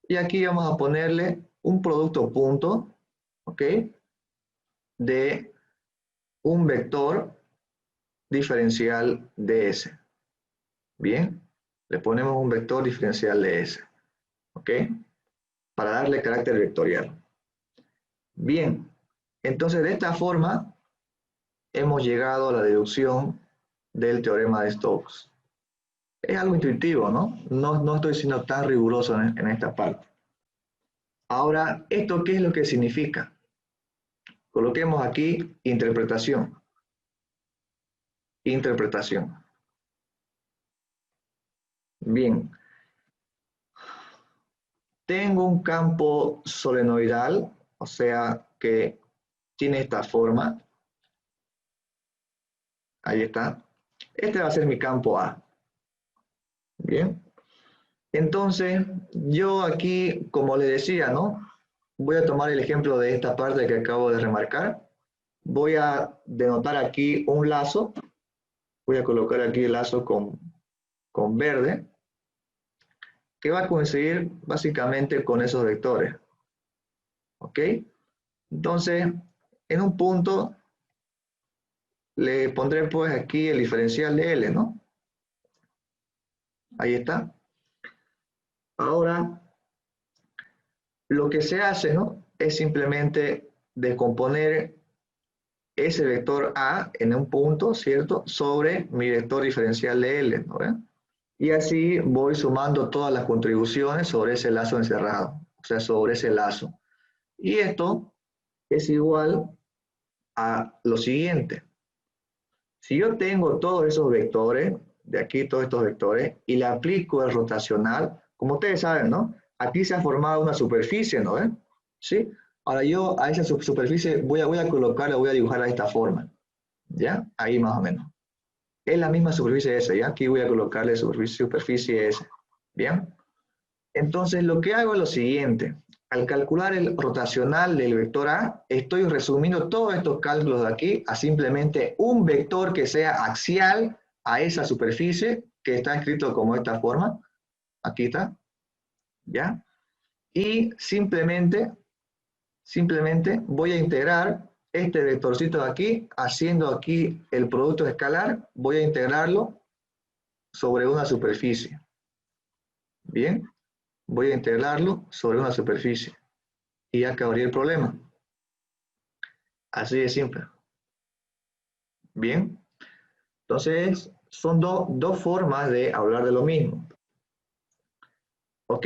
S1: Y aquí vamos a ponerle un producto punto, ¿ok? De un vector diferencial de S. Bien, le ponemos un vector diferencial de S, ¿ok? Para darle carácter vectorial. Bien, entonces de esta forma hemos llegado a la deducción del teorema de Stokes. Es algo intuitivo, ¿no? No estoy siendo tan riguroso en esta parte. Ahora, ¿esto qué es lo que significa? Coloquemos aquí interpretación. Interpretación. Bien, tengo un campo solenoidal, o sea que tiene esta forma. Ahí está. Este va a ser mi campo A. Bien. Entonces, yo aquí, como le decía, ¿no? Voy a tomar el ejemplo de esta parte que acabo de remarcar. Voy a denotar aquí un lazo. Voy a colocar aquí el lazo con verde, que va a coincidir básicamente con esos vectores. ¿Ok? Entonces, en un punto le pondré pues aquí el diferencial de L, ¿no? Ahí está. Ahora, lo que se hace, ¿no? Es simplemente descomponer ese vector A en un punto, ¿cierto? Sobre mi vector diferencial de L, ¿no ven? Y así voy sumando todas las contribuciones sobre ese lazo encerrado, o sea, sobre ese lazo. Y esto es igual a lo siguiente. Si yo tengo todos esos vectores, de aquí todos estos vectores, y le aplico el rotacional, como ustedes saben, ¿no? Aquí se ha formado una superficie, ¿no ven? ¿Sí? Ahora yo a esa superficie voy a colocarla, voy a dibujar de esta forma, ¿ya? Ahí más o menos. Es la misma superficie esa, ¿ya? Aquí voy a colocarle superficie esa, ¿bien? Entonces lo que hago es lo siguiente. Al calcular el rotacional del vector A, estoy resumiendo todos estos cálculos de aquí a simplemente un vector que sea axial a esa superficie, que está escrito como esta forma. Aquí está, ¿ya? Y simplemente voy a integrar este vectorcito de aquí, haciendo aquí el producto escalar, voy a integrarlo sobre una superficie. Bien, voy a integrarlo sobre una superficie. Y ya acabaría el problema. Así de simple. Bien, entonces son dos formas de hablar de lo mismo. Ok,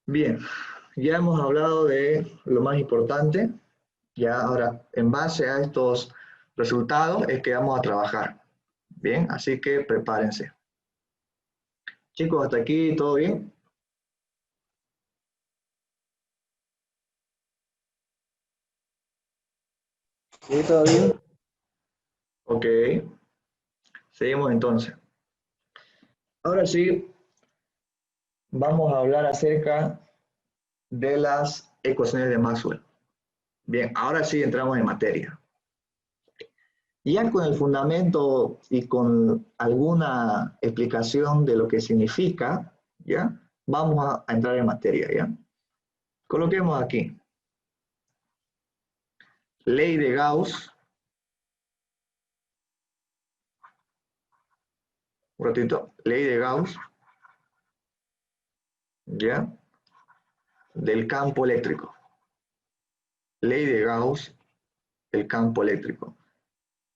S1: bien, ya hemos hablado de lo más importante. Ya ahora, en base a estos resultados es que vamos a trabajar. Bien, así que prepárense. Chicos, hasta aquí, ¿todo bien?
S2: Sí, todo bien.
S1: Ok, seguimos entonces. Ahora sí, vamos a hablar acerca de las ecuaciones de Maxwell. Bien, ahora sí entramos en materia. Ya con el fundamento y con alguna explicación de lo que significa, ¿ya? Vamos a entrar en materia, ¿ya? Coloquemos aquí. Ley de Gauss, un ratito, ley de Gauss, ¿ya? Del campo eléctrico. Ley de Gauss del campo eléctrico.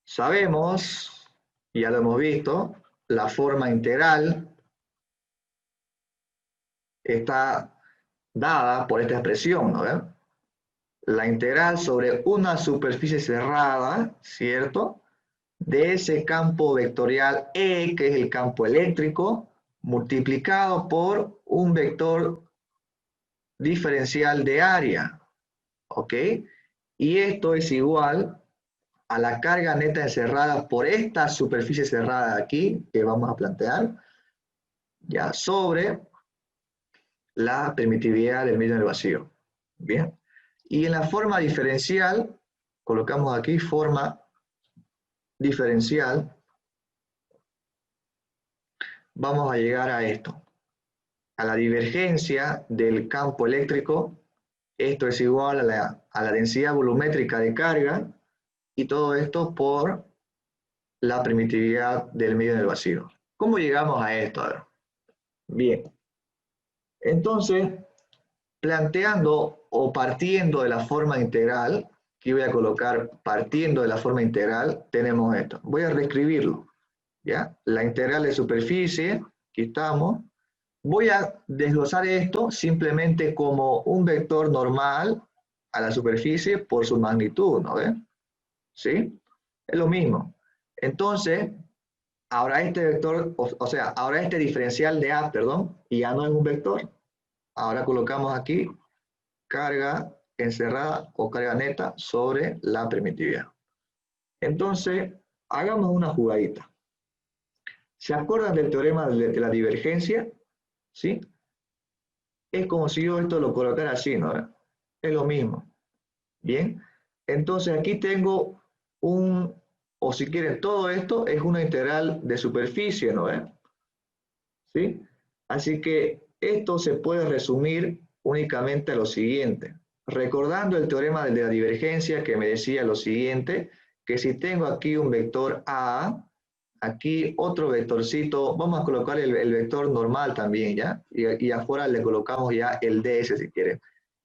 S1: Sabemos, ya lo hemos visto, la forma integral está dada por esta expresión, ¿no? La integral sobre una superficie cerrada, ¿cierto? De ese campo vectorial E, que es el campo eléctrico, multiplicado por un vector diferencial de área, ¿ok? Y esto es igual a la carga neta encerrada por esta superficie cerrada de aquí, que vamos a plantear, ya sobre la permitividad del medio en el vacío. Bien. Y en la forma diferencial, colocamos aquí forma diferencial, vamos a llegar a esto, a la divergencia del campo eléctrico. Esto es igual a la densidad volumétrica de carga y todo esto por la permitividad del medio en el vacío. ¿Cómo llegamos a esto? A ver. Bien, entonces, planteando o partiendo de la forma integral, aquí voy a colocar partiendo de la forma integral, tenemos esto. Voy a reescribirlo. ¿ya? La integral de superficie, aquí estamos. Voy a desglosar esto simplemente como un vector normal a la superficie por su magnitud, ¿no ven? ¿Sí? Es lo mismo. Entonces, ahora este vector, o sea, ahora este diferencial de A, perdón, ya no es un vector. Ahora colocamos aquí carga encerrada o carga neta sobre la permitividad. Entonces, hagamos una jugadita. ¿Se acuerdan del teorema de la divergencia? ¿Sí? Es como si yo esto lo colocara así, ¿no? Es lo mismo. Bien. Entonces aquí tengo un, o si quieren, todo esto es una integral de superficie, ¿no? ¿Sí? Así que esto se puede resumir únicamente a lo siguiente. Recordando el teorema de la divergencia que me decía lo siguiente, que si tengo aquí un vector A, aquí otro vectorcito, vamos a colocar el vector normal también, ¿ya? Y afuera le colocamos ya el ds si quieren.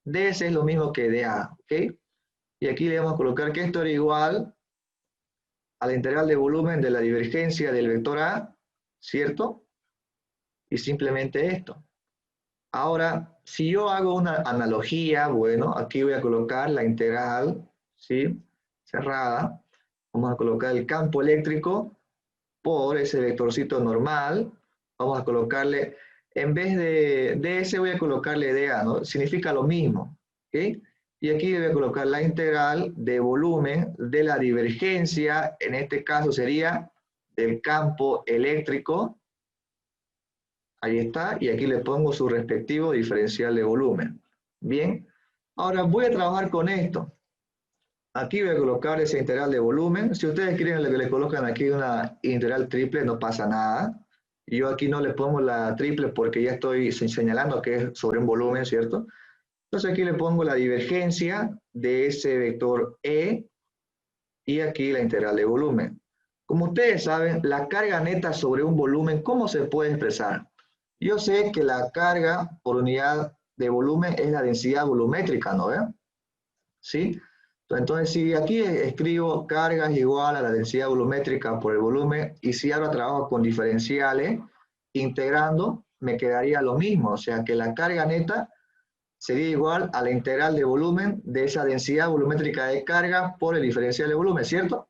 S1: Ds es lo mismo que dA, ¿ok? Y aquí le vamos a colocar que esto era igual a la integral de volumen de la divergencia del vector A, ¿cierto? Y simplemente esto. Ahora, si yo hago una analogía, bueno, aquí voy a colocar la integral, ¿sí? Cerrada. Vamos a colocar el campo eléctrico por ese vectorcito normal. Vamos a colocarle, en vez de ds voy a colocarle dA, ¿no? Significa lo mismo, ¿ok? Y aquí voy a colocar la integral de volumen de la divergencia, en este caso sería del campo eléctrico. Ahí está, y aquí le pongo su respectivo diferencial de volumen. Bien, ahora voy a trabajar con esto. Aquí voy a colocar esa integral de volumen. Si ustedes quieren que le colocan aquí una integral triple, no pasa nada. Yo aquí no le pongo la triple porque ya estoy señalando que es sobre un volumen, ¿cierto? Entonces aquí le pongo la divergencia de ese vector E y aquí la integral de volumen. Como ustedes saben, la carga neta sobre un volumen, ¿cómo se puede expresar? Yo sé que la carga por unidad de volumen es la densidad volumétrica, ¿no ven? ¿Sí? Entonces, si aquí escribo cargas igual a la densidad volumétrica por el volumen, y si ahora trabajo con diferenciales, integrando, me quedaría lo mismo. O sea, que la carga neta sería igual a la integral de volumen de esa densidad volumétrica de carga por el diferencial de volumen, ¿cierto?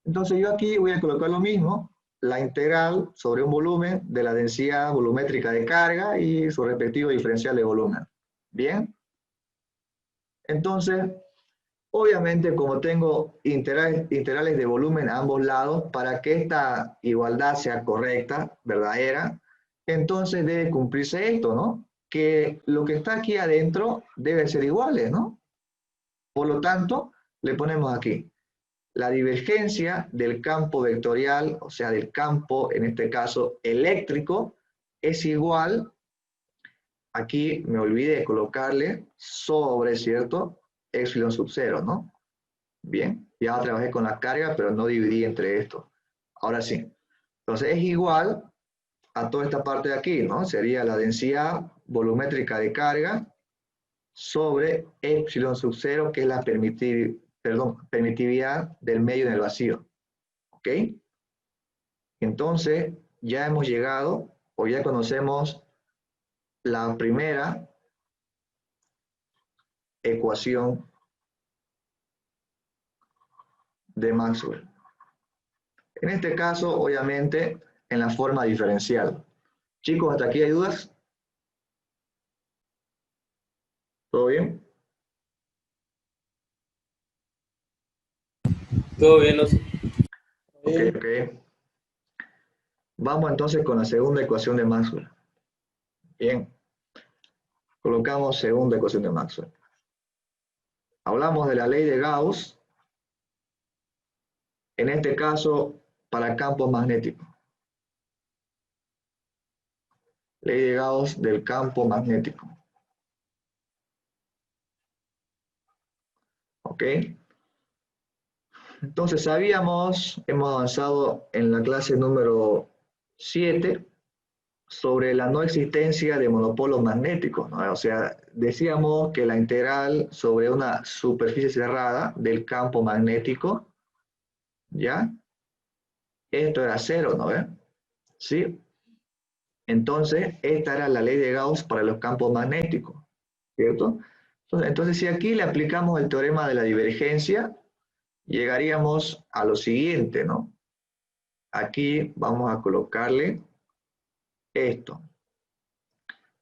S1: Entonces yo aquí voy a colocar lo mismo, la integral sobre un volumen de la densidad volumétrica de carga y su respectivo diferencial de volumen. ¿Bien? Entonces, obviamente como tengo integrales de volumen a ambos lados, para que esta igualdad sea correcta, verdadera, entonces debe cumplirse esto, ¿no? Que lo que está aquí adentro debe ser iguales, ¿no? Por lo tanto, le ponemos aquí la divergencia del campo vectorial, o sea, del campo, en este caso, eléctrico, es igual, aquí me olvidé de colocarle sobre, ¿cierto? Epsilon sub 0, ¿no? Bien, ya trabajé con la carga, pero no dividí entre esto. Ahora sí. Entonces es igual a toda esta parte de aquí, ¿no? Sería la densidad volumétrica de carga sobre epsilon sub 0, que es la permitividad del medio en el vacío. ¿Ok? Entonces, ya hemos llegado, o ya conocemos la primera ecuación de Maxwell. En este caso, obviamente, en la forma diferencial. Chicos, ¿hasta aquí hay dudas? ¿Todo bien?
S3: Todo bien, los...
S1: Ok, ok. Vamos entonces con la segunda ecuación de Maxwell. Bien, colocamos segunda ecuación de Maxwell. Hablamos de la ley de Gauss, en este caso para campos magnéticos. Ley de Gauss del campo magnético. ¿Ok? Entonces hemos avanzado en la clase número 7 sobre la no existencia de monopolos magnéticos, ¿no? O sea, decíamos que la integral sobre una superficie cerrada del campo magnético, ¿ya? esto era cero, ¿no ves? ¿Sí? Entonces, esta era la ley de Gauss para los campos magnéticos, ¿cierto? Entonces, si aquí le aplicamos el teorema de la divergencia, llegaríamos a lo siguiente, ¿no? Aquí vamos a colocarle esto.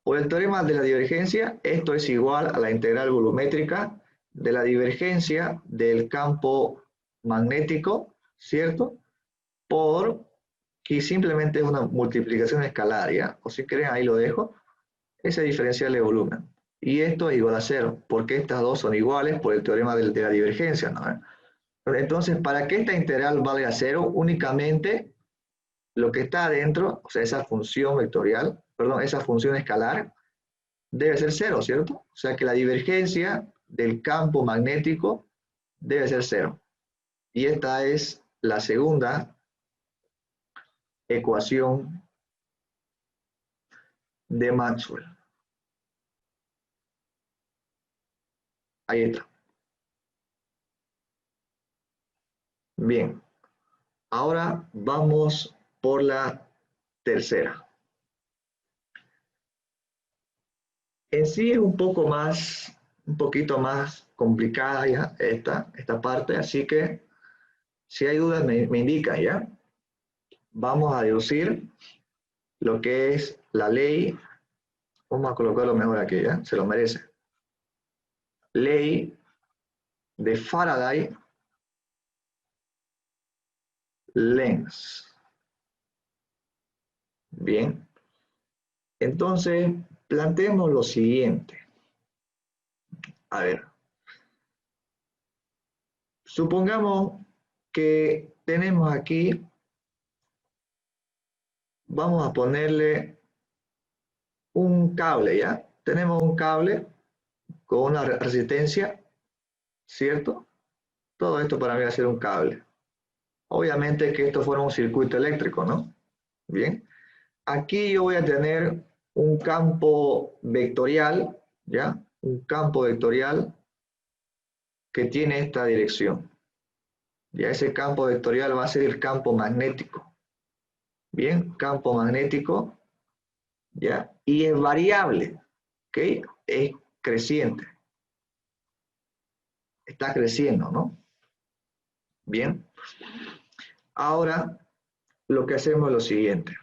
S1: Por el teorema de la divergencia, esto es igual a la integral volumétrica de la divergencia del campo magnético, ¿cierto? Por, que simplemente es una multiplicación escalar, ¿ya? O si quieren, ahí lo dejo, ese diferencial de volumen. Y esto es igual a cero, porque estas dos son iguales por el teorema de la divergencia, ¿no? Entonces, para que esta integral valga cero, únicamente lo que está adentro, o sea, esa función vectorial, perdón, esa función escalar, debe ser cero, ¿cierto? O sea que la divergencia del campo magnético debe ser cero. Y esta es la segunda ecuación de Maxwell. Ahí está. Bien, ahora vamos por la tercera. En sí es un poquito más complicada ya esta parte, así que si hay dudas me indican ya. Vamos a deducir lo que es la ley, vamos a colocarlo mejor aquí ya, se lo merece. Ley de Faraday-Lenz. Bien, entonces planteemos lo siguiente. A ver, supongamos que tenemos aquí, vamos a ponerle un cable, ¿ya? Tenemos un cable con una resistencia, ¿cierto? Todo esto para mí va a ser un cable. Obviamente que esto fuera un circuito eléctrico, ¿no? Bien. Aquí yo voy a tener un campo vectorial, ¿ya? Un campo vectorial que tiene esta dirección. Ya ese campo vectorial va a ser el campo magnético. Bien, campo magnético, ¿ya? Y es variable, ¿ok? Es creciente. Está creciendo, ¿no? Bien. Ahora, lo que hacemos es lo siguiente.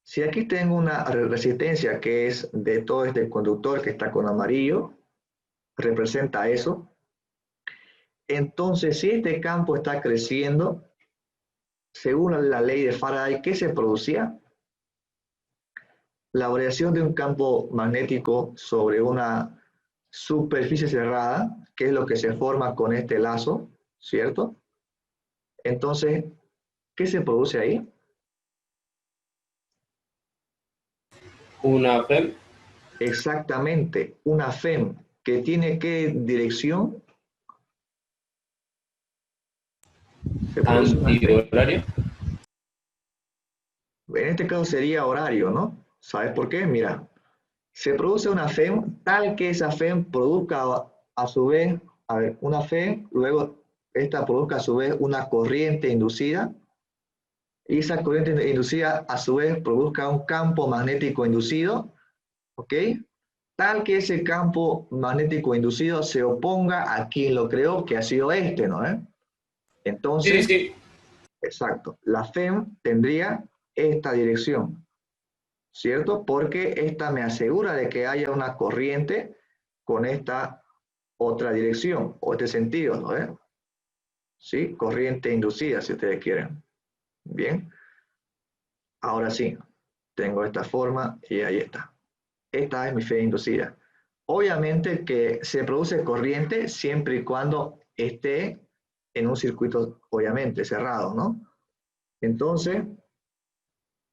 S1: Si aquí tengo una resistencia que es de todo este conductor que está con amarillo, representa eso. Entonces, si este campo está creciendo, según la ley de Faraday, ¿qué se producía? La variación de un campo magnético sobre una superficie cerrada, que es lo que se forma con este lazo, ¿cierto? Entonces, ¿qué se produce ahí?
S2: Una FEM
S1: Exactamente, una FEM que tiene qué dirección, se produce una FEM.
S2: antihorario.
S1: En este caso sería horario, ¿no? ¿Sabes por qué? Mira, se produce una FEM tal que esa FEM produzca a su vez, a ver, una FEM, luego esta produzca a su vez una corriente inducida, y esa corriente inducida a su vez produzca un campo magnético inducido, ¿ok? Tal que ese campo magnético inducido se oponga a quien lo creó, que ha sido este, ¿no?
S2: Sí,
S1: Entonces,
S2: sí.
S1: exacto, la FEM tendría esta dirección, ¿cierto? Porque esta me asegura de que haya una corriente con esta otra dirección, o este sentido, ¿no? ¿Sí? Corriente inducida, si ustedes quieren. Bien, ahora sí, tengo esta forma y ahí está. Esta es mi fe inducida. Obviamente que se produce corriente siempre y cuando esté en un circuito, obviamente, cerrado, ¿no? Entonces,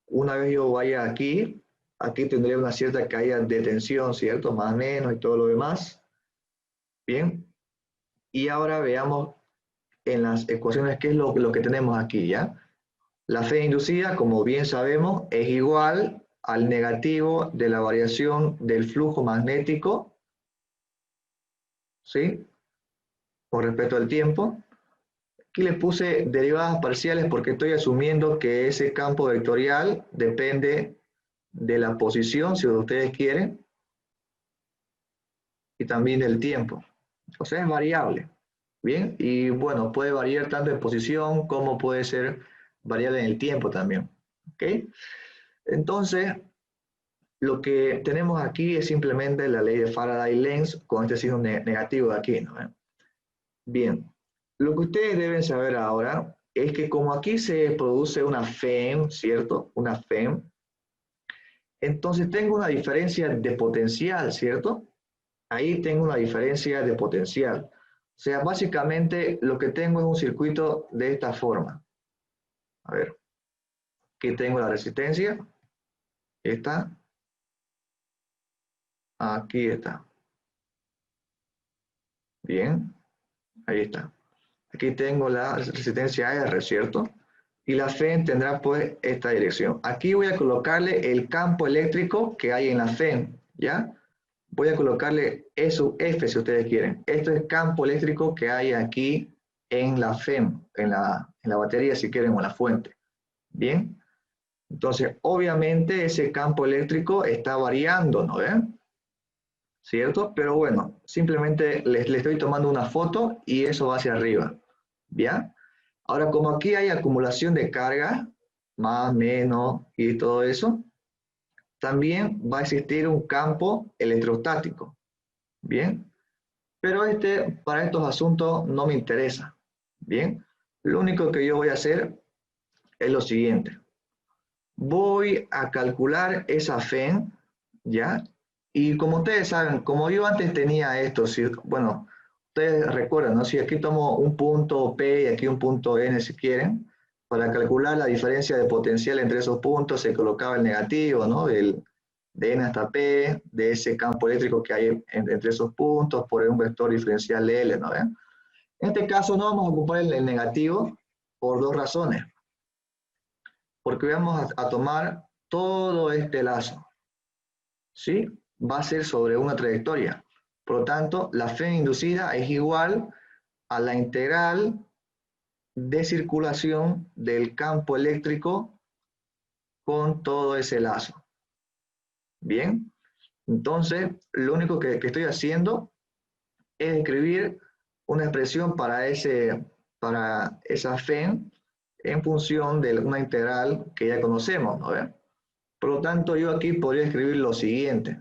S1: una vez yo vaya aquí, aquí tendría una cierta caída de tensión, ¿cierto? Más o menos y todo lo demás. Bien. Y ahora veamos en las ecuaciones qué es lo que tenemos aquí, ¿ya? La fe inducida, como bien sabemos, es igual al negativo de la variación del flujo magnético, ¿sí? Con respecto al tiempo, Aquí le puse derivadas parciales porque estoy asumiendo que ese campo vectorial depende de la posición, si ustedes quieren, y también del tiempo. O sea, es variable. Bien, y bueno, puede variar tanto en posición como puede ser variable en el tiempo también. ¿Ok? Entonces, lo que tenemos aquí es simplemente la ley de Faraday-Lenz con este signo negativo de aquí, ¿no? Bien, lo que ustedes deben saber ahora es que como aquí se produce una FEM, ¿cierto? Una FEM, entonces tengo una diferencia de potencial, ¿cierto? Ahí tengo una diferencia de potencial. O sea, básicamente lo que tengo es un circuito de esta forma. A ver, aquí tengo la resistencia, está, aquí está. Bien, ahí está. Aquí tengo la resistencia R, ¿cierto? Y la FEM tendrá pues esta dirección. Aquí voy a colocarle el campo eléctrico que hay en la FEM, ¿ya? Voy a colocarle E sub F si ustedes quieren. Esto es campo eléctrico que hay aquí en la FEM, en la batería si quieren o en la fuente. Bien, entonces obviamente ese campo eléctrico está variando, ¿no ven? ¿Cierto? Pero bueno, simplemente le estoy tomando una foto y eso va hacia arriba. ¿Bien? Ahora, como aquí hay acumulación de carga, más, menos y todo eso, también va a existir un campo electrostático. Bien, pero para estos asuntos no me interesa. Bien, lo único que yo voy a hacer es lo siguiente. Voy a calcular esa FEM, ¿ya? Y como ustedes saben, como yo antes tenía esto, si, bueno, ustedes recuerdan, ¿no? Si aquí tomo un punto P y aquí un punto N si quieren, para calcular la diferencia de potencial entre esos puntos se colocaba el negativo, ¿no? De N hasta P, de ese campo eléctrico que hay entre esos puntos por un vector diferencial de L, ¿no? En este caso no vamos a ocupar el negativo por dos razones. Porque vamos a tomar todo este lazo, ¿sí? Va a ser sobre una trayectoria. Por lo tanto, la FEM inducida es igual a la integral de circulación del campo eléctrico con todo ese lazo. Bien, entonces lo único que estoy haciendo es escribir una expresión para esa FEM en función de una integral que ya conocemos, ¿no ven? Por lo tanto, yo aquí podría escribir lo siguiente,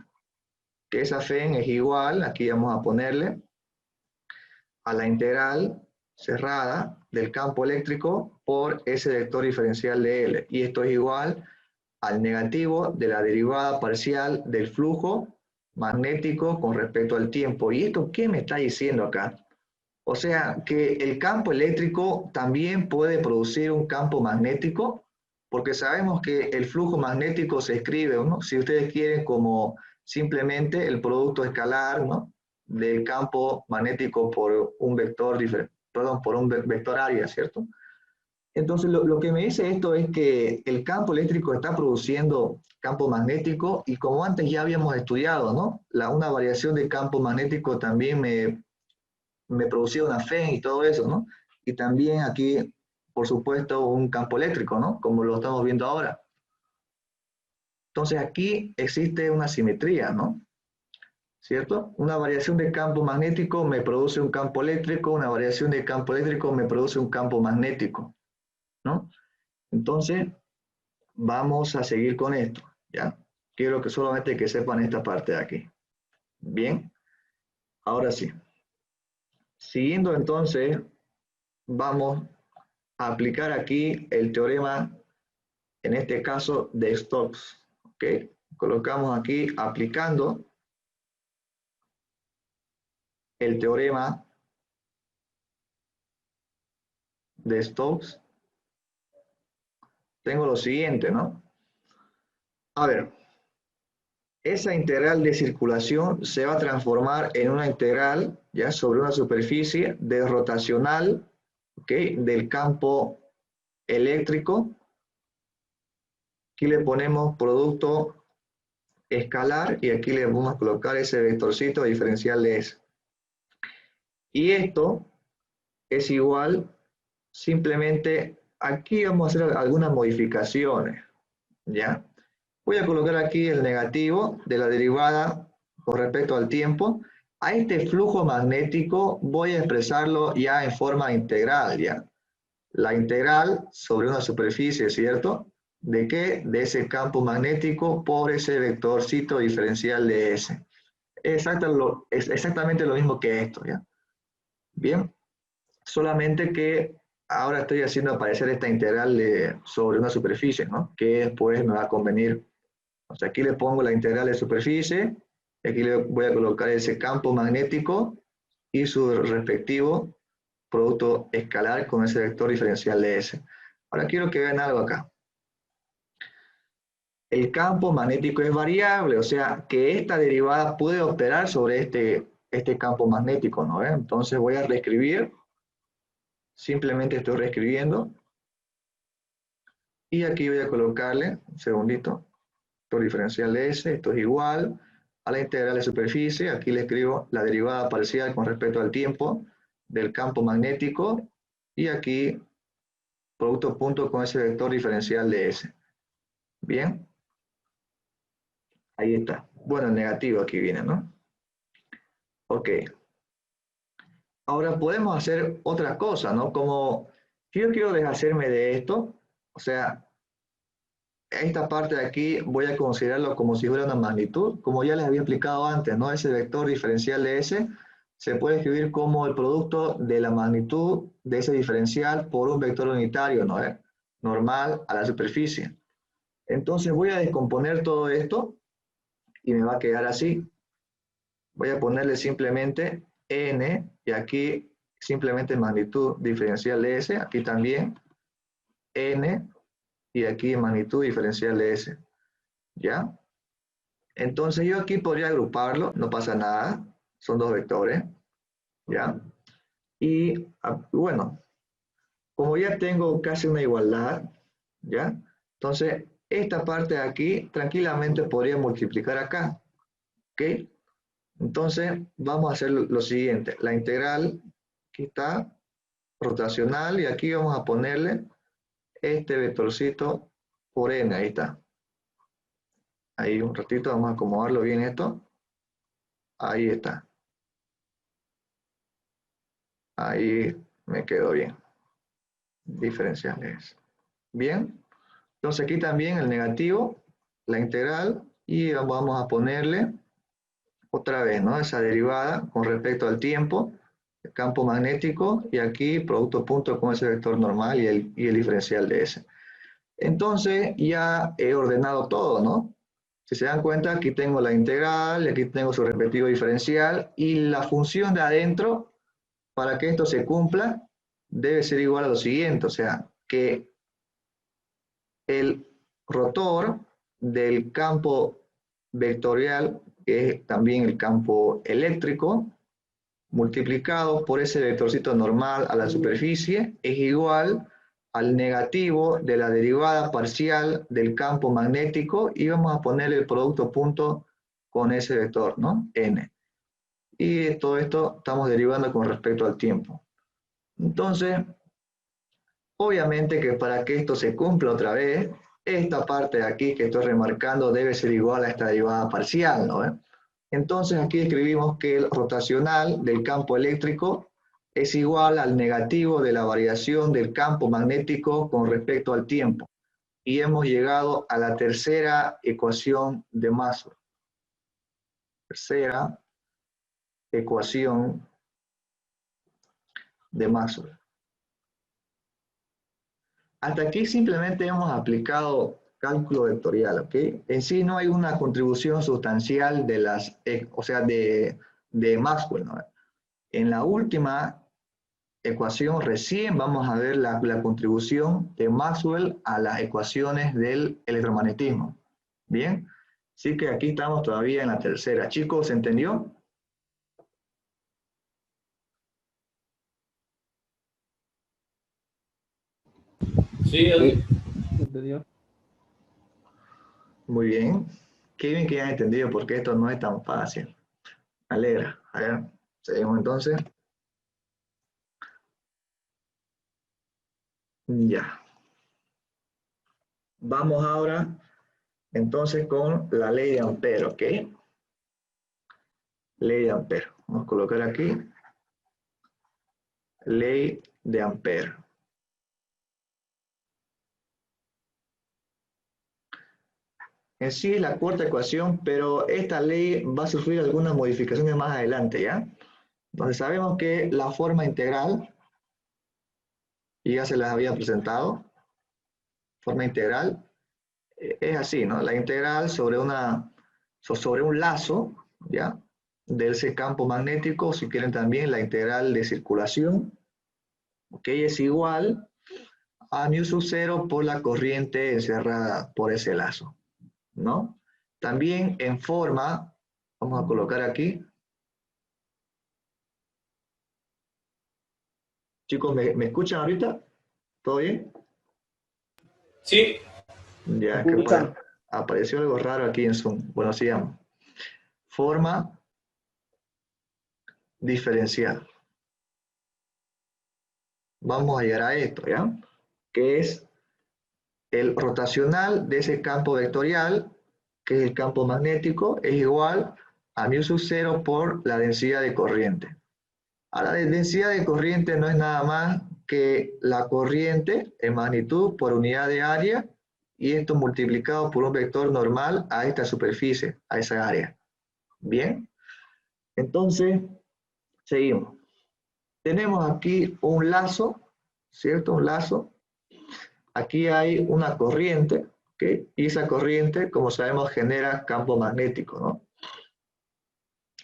S1: que esa FEM es igual, aquí vamos a ponerle, a la integral cerrada del campo eléctrico por ese vector diferencial de L. Y esto es igual al negativo de la derivada parcial del flujo magnético con respecto al tiempo. ¿Y esto qué me está diciendo acá? O sea, que el campo eléctrico también puede producir un campo magnético, porque sabemos que el flujo magnético se escribe, ¿no? Si ustedes quieren, como simplemente el producto escalar, ¿no? Del campo magnético por un vector perdón, por un vector área, ¿cierto? Entonces, lo que me dice esto es que el campo eléctrico está produciendo campo magnético y como antes ya habíamos estudiado, ¿no? Una variación de campo magnético también me producía una FEM y todo eso, ¿no? Y también aquí, por supuesto, un campo eléctrico, ¿no? Como lo estamos viendo ahora. Entonces aquí existe una simetría, ¿no? ¿Cierto? Una variación de campo magnético me produce un campo eléctrico, una variación de campo eléctrico me produce un campo magnético, ¿no? Entonces, vamos a seguir con esto, ¿ya? Quiero que solamente que sepan esta parte de aquí. Bien, ahora sí. Siguiendo entonces, vamos a aplicar aquí el teorema, en este caso, de Stokes. ¿Ok? Colocamos aquí aplicando el teorema de Stokes. Tengo lo siguiente, ¿no? A ver, esa integral de circulación se va a transformar en una integral, ya, sobre una superficie de rotacional, ¿ok? Del campo eléctrico. Aquí le ponemos producto escalar y aquí le vamos a colocar ese vectorcito diferencial de S. Y esto es igual simplemente aquí vamos a hacer algunas modificaciones, ¿ya? Voy a colocar aquí el negativo de la derivada con respecto al tiempo. A este flujo magnético voy a expresarlo ya en forma integral, ¿ya? La integral sobre una superficie, ¿cierto? ¿De qué? De ese campo magnético por ese vectorcito diferencial de S. Es exactamente lo mismo que esto, ¿ya? Bien, solamente que ahora estoy haciendo aparecer esta integral sobre una superficie, ¿no? Que después me va a convenir. O sea, aquí le pongo la integral de superficie, y aquí le voy a colocar ese campo magnético y su respectivo producto escalar con ese vector diferencial de S. Ahora quiero que vean algo acá. El campo magnético es variable, o sea que esta derivada puede operar sobre este campo magnético, ¿no? Entonces voy a reescribir, simplemente estoy reescribiendo, y aquí voy a colocarle, un segundito, vector diferencial de S, esto es igual a la integral de superficie, aquí le escribo la derivada parcial con respecto al tiempo del campo magnético, y aquí producto punto con ese vector diferencial de S. Bien, ahí está. Bueno, el negativo aquí viene, ¿no? Ok. Ahora podemos hacer otra cosa, ¿no? Como si yo quiero deshacerme de esto, o sea, esta parte de aquí voy a considerarlo como si fuera una magnitud, como ya les había explicado antes, ¿no? Ese vector diferencial de S se puede escribir como el producto de la magnitud de ese diferencial por un vector unitario, ¿no? Normal a la superficie. Entonces voy a descomponer todo esto y me va a quedar así. Voy a ponerle simplemente n, y aquí simplemente magnitud diferencial de S, aquí también n, y aquí magnitud diferencial de S, ¿ya? Entonces yo aquí podría agruparlo, no pasa nada, son dos vectores, ¿ya? Y bueno, como ya tengo casi una igualdad, ¿ya? Entonces esta parte de aquí tranquilamente podría multiplicar acá, ¿ok? Entonces, vamos a hacer lo siguiente. La integral, aquí está, rotacional, y aquí vamos a ponerle este vectorcito por n, ahí está. Ahí un ratito, vamos a acomodarlo bien esto. Ahí está. Ahí me quedó bien. Diferenciales. Bien. Entonces aquí también el negativo, la integral, y vamos a ponerle otra vez, ¿no? Esa derivada con respecto al tiempo, el campo magnético, y aquí producto punto con ese vector normal y el diferencial de S. Entonces ya he ordenado todo, ¿no? Si se dan cuenta, aquí tengo la integral, y aquí tengo su respectivo diferencial, y la función de adentro, para que esto se cumpla, debe ser igual a lo siguiente, o sea, que el rotor del campo vectorial, que es también el campo eléctrico, multiplicado por ese vectorcito normal a la superficie, es igual al negativo de la derivada parcial del campo magnético, y vamos a poner el producto punto con ese vector, ¿no? N. Y todo esto estamos derivando con respecto al tiempo. Entonces, obviamente que para que esto se cumpla otra vez, esta parte de aquí que estoy remarcando debe ser igual a esta derivada parcial, ¿no? Entonces aquí escribimos que el rotacional del campo eléctrico es igual al negativo de la variación del campo magnético con respecto al tiempo. Y hemos llegado a la tercera ecuación de Maxwell. Tercera ecuación de Maxwell. Hasta aquí simplemente hemos aplicado cálculo vectorial, ¿ok? En sí no hay una contribución sustancial de las, o sea, de Maxwell, ¿no? En la última ecuación recién vamos a ver la contribución de Maxwell a las ecuaciones del electromagnetismo. Bien, así que aquí estamos todavía en la tercera. Chicos, ¿se entendió?
S3: Sí,
S2: Sí, ¿entendió?
S1: Muy bien. Qué bien que hayan entendido porque esto no es tan fácil. Me alegra. A ver, seguimos entonces. Ya. Vamos ahora entonces con la ley de Ampere, ¿ok? Ley de Ampere. Vamos a colocar aquí. Ley de Ampere. En sí es la cuarta ecuación, pero esta ley va a sufrir algunas modificaciones más adelante, ¿ya? Entonces sabemos que la forma integral, y ya se las había presentado, forma integral, es así, ¿no? La integral sobre un lazo, ¿ya? De ese campo magnético, si quieren también la integral de circulación, ¿ok? Es igual a mu sub 0 por la corriente encerrada por ese lazo, ¿no? También en forma, vamos a colocar aquí. Chicos, ¿me escuchan ahorita? ¿Todo bien?
S3: Sí,
S1: Ya, qué bueno.
S2: Escuchan.
S1: Apareció algo raro aquí en Zoom. Bueno, sigamos. Forma diferencial. Vamos a llegar a esto, ¿ya? Que es el rotacional de ese campo vectorial, que es el campo magnético, es igual a mu sub 0 por la densidad de corriente. Ahora, la densidad de corriente no es nada más que la corriente en magnitud por unidad de área, y esto multiplicado por un vector normal a esta superficie, a esa área. Bien, entonces, seguimos. Tenemos aquí un lazo, ¿cierto? Un lazo. Aquí hay una corriente, ¿ok? Y esa corriente, como sabemos, genera campo magnético, ¿no?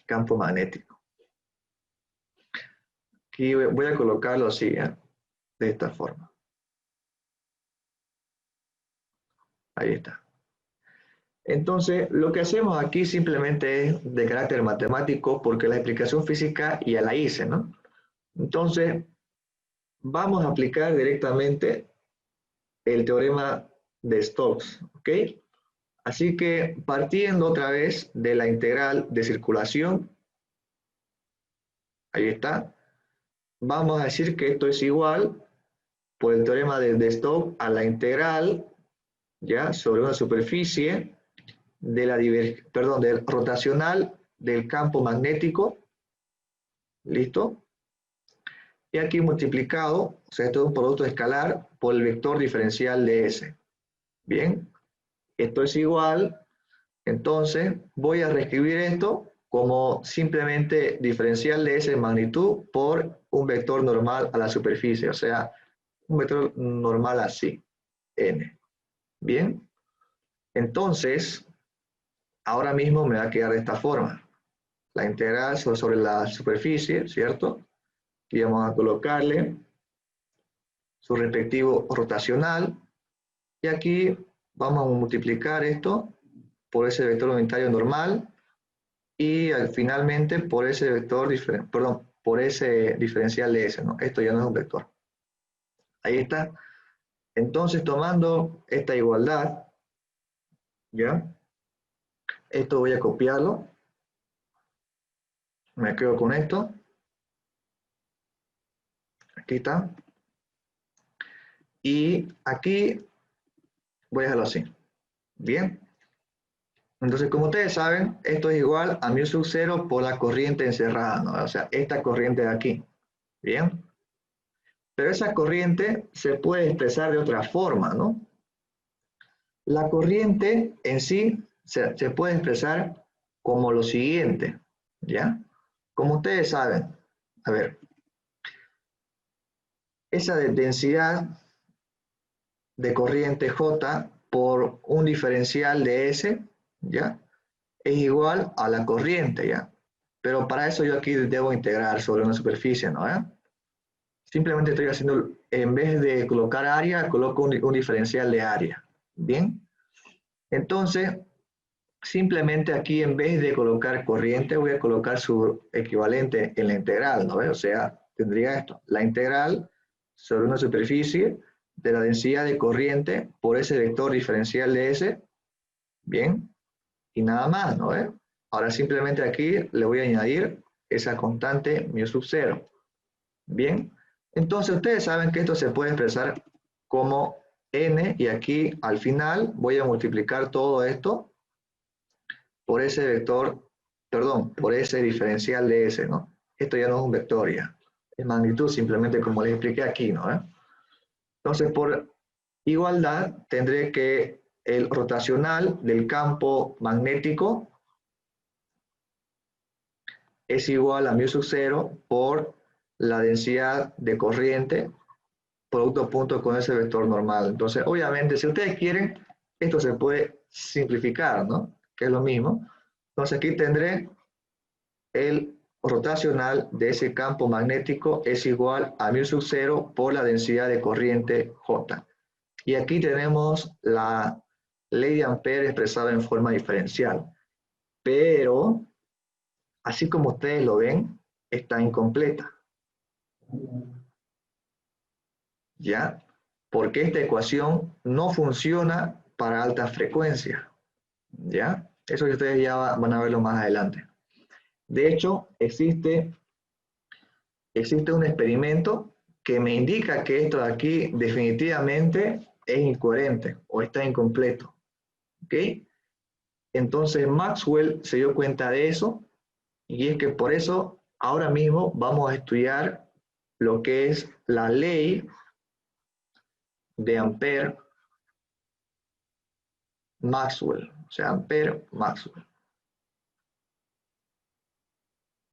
S1: Campo magnético. Aquí voy a colocarlo así, ¿eh? De esta forma. Ahí está. Entonces, lo que hacemos aquí simplemente es de carácter matemático porque la explicación física ya la hice, ¿no? Entonces, vamos a aplicar directamente el teorema de Stokes, ¿ok? Así que partiendo otra vez de la integral de circulación, ahí está, vamos a decir que esto es igual por el teorema de Stokes a la integral, ya, sobre una superficie de la del rotacional del campo magnético, ¿listo? Y aquí multiplicado, o sea, esto es un producto escalar por el vector diferencial de S. Bien, esto es igual, entonces voy a reescribir esto como simplemente diferencial de S en magnitud por un vector normal a la superficie, o sea, un vector normal así, N. Bien, entonces, ahora mismo me va a quedar de esta forma. La integral sobre la superficie, ¿cierto? Y vamos a colocarle su respectivo rotacional. Y aquí vamos a multiplicar esto por ese vector unitario normal y finalmente por ese vector, perdón, por ese diferencial de S, ¿no? Esto ya no es un vector. Ahí está. Entonces, tomando esta igualdad, ¿ya? Esto voy a copiarlo. Me quedo con esto. Aquí está. Y aquí voy a dejarlo así. Bien. Entonces, como ustedes saben, esto es igual a mu sub 0 por la corriente encerrada, ¿no? O sea, esta corriente de aquí. Bien. Pero esa corriente se puede expresar de otra forma, ¿no? La corriente en sí se puede expresar como lo siguiente, ¿ya? Como ustedes saben, a ver, esa densidad de corriente J por un diferencial de S, ¿ya? Es igual a la corriente, ¿ya? Pero para eso yo aquí debo integrar sobre una superficie, ¿no? Simplemente estoy haciendo, en vez de colocar área, coloco un diferencial de área. ¿Bien? Entonces, simplemente aquí en vez de colocar corriente, voy a colocar su equivalente en la integral, ¿no? O sea, tendría esto, la integral sobre una superficie de la densidad de corriente por ese vector diferencial de S, ¿bien? Y nada más, ¿no? Ahora simplemente aquí le voy a añadir esa constante mu sub 0, ¿bien? Entonces ustedes saben que esto se puede expresar como n, y aquí al final voy a multiplicar todo esto por ese vector, perdón, por ese diferencial de S, ¿no? Esto ya no es un vector ya, es magnitud simplemente como les expliqué aquí, ¿no? Entonces, por igualdad, tendré que el rotacional del campo magnético es igual a μ0 por la densidad de corriente, producto punto con ese vector normal. Entonces, obviamente, si ustedes quieren, esto se puede simplificar, ¿no? Que es lo mismo. Entonces, aquí tendré el rotacional de ese campo magnético es igual a μ0 por la densidad de corriente J. Y aquí tenemos la ley de Ampère expresada en forma diferencial. Pero, así como ustedes lo ven, está incompleta. ¿Ya? Porque esta ecuación no funciona para alta frecuencia. ¿Ya? Eso que ustedes ya van a verlo más adelante. De hecho, existe un experimento que me indica que esto de aquí definitivamente es incoherente o está incompleto. ¿Ok? Entonces Maxwell se dio cuenta de eso, y es que por eso ahora mismo vamos a estudiar lo que es la ley de Ampère-Maxwell, o sea, Ampère-Maxwell.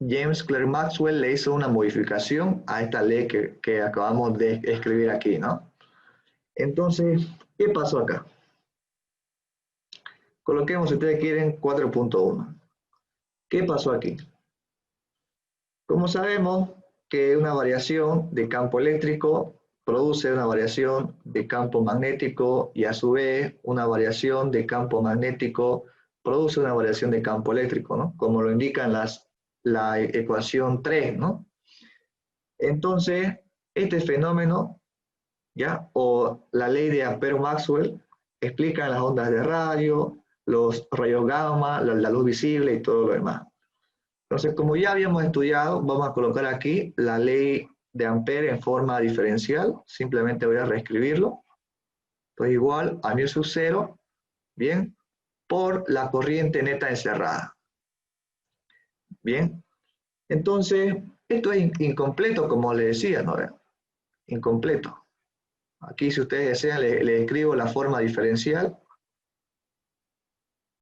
S1: James Clerk Maxwell le hizo una modificación a esta ley que acabamos de escribir aquí, ¿no? Entonces, ¿qué pasó acá? Coloquemos, si ustedes quieren, 4.1. ¿Qué pasó aquí? Como sabemos que una variación de campo eléctrico produce una variación de campo magnético, y a su vez una variación de campo magnético produce una variación de campo eléctrico, ¿no? Como lo indican la ecuación 3, ¿no? Entonces, este fenómeno, ¿ya? O la ley de Ampère-Maxwell explica las ondas de radio, los rayos gamma, la luz visible y todo lo demás. Entonces, como ya habíamos estudiado, vamos a colocar aquí la ley de Ampère en forma diferencial. Simplemente voy a reescribirlo. Entonces, igual a μ0, bien, por la corriente neta encerrada. Bien. Entonces, esto es incompleto, como les decía, ¿no? Incompleto. Aquí, si ustedes desean, le escribo la forma diferencial.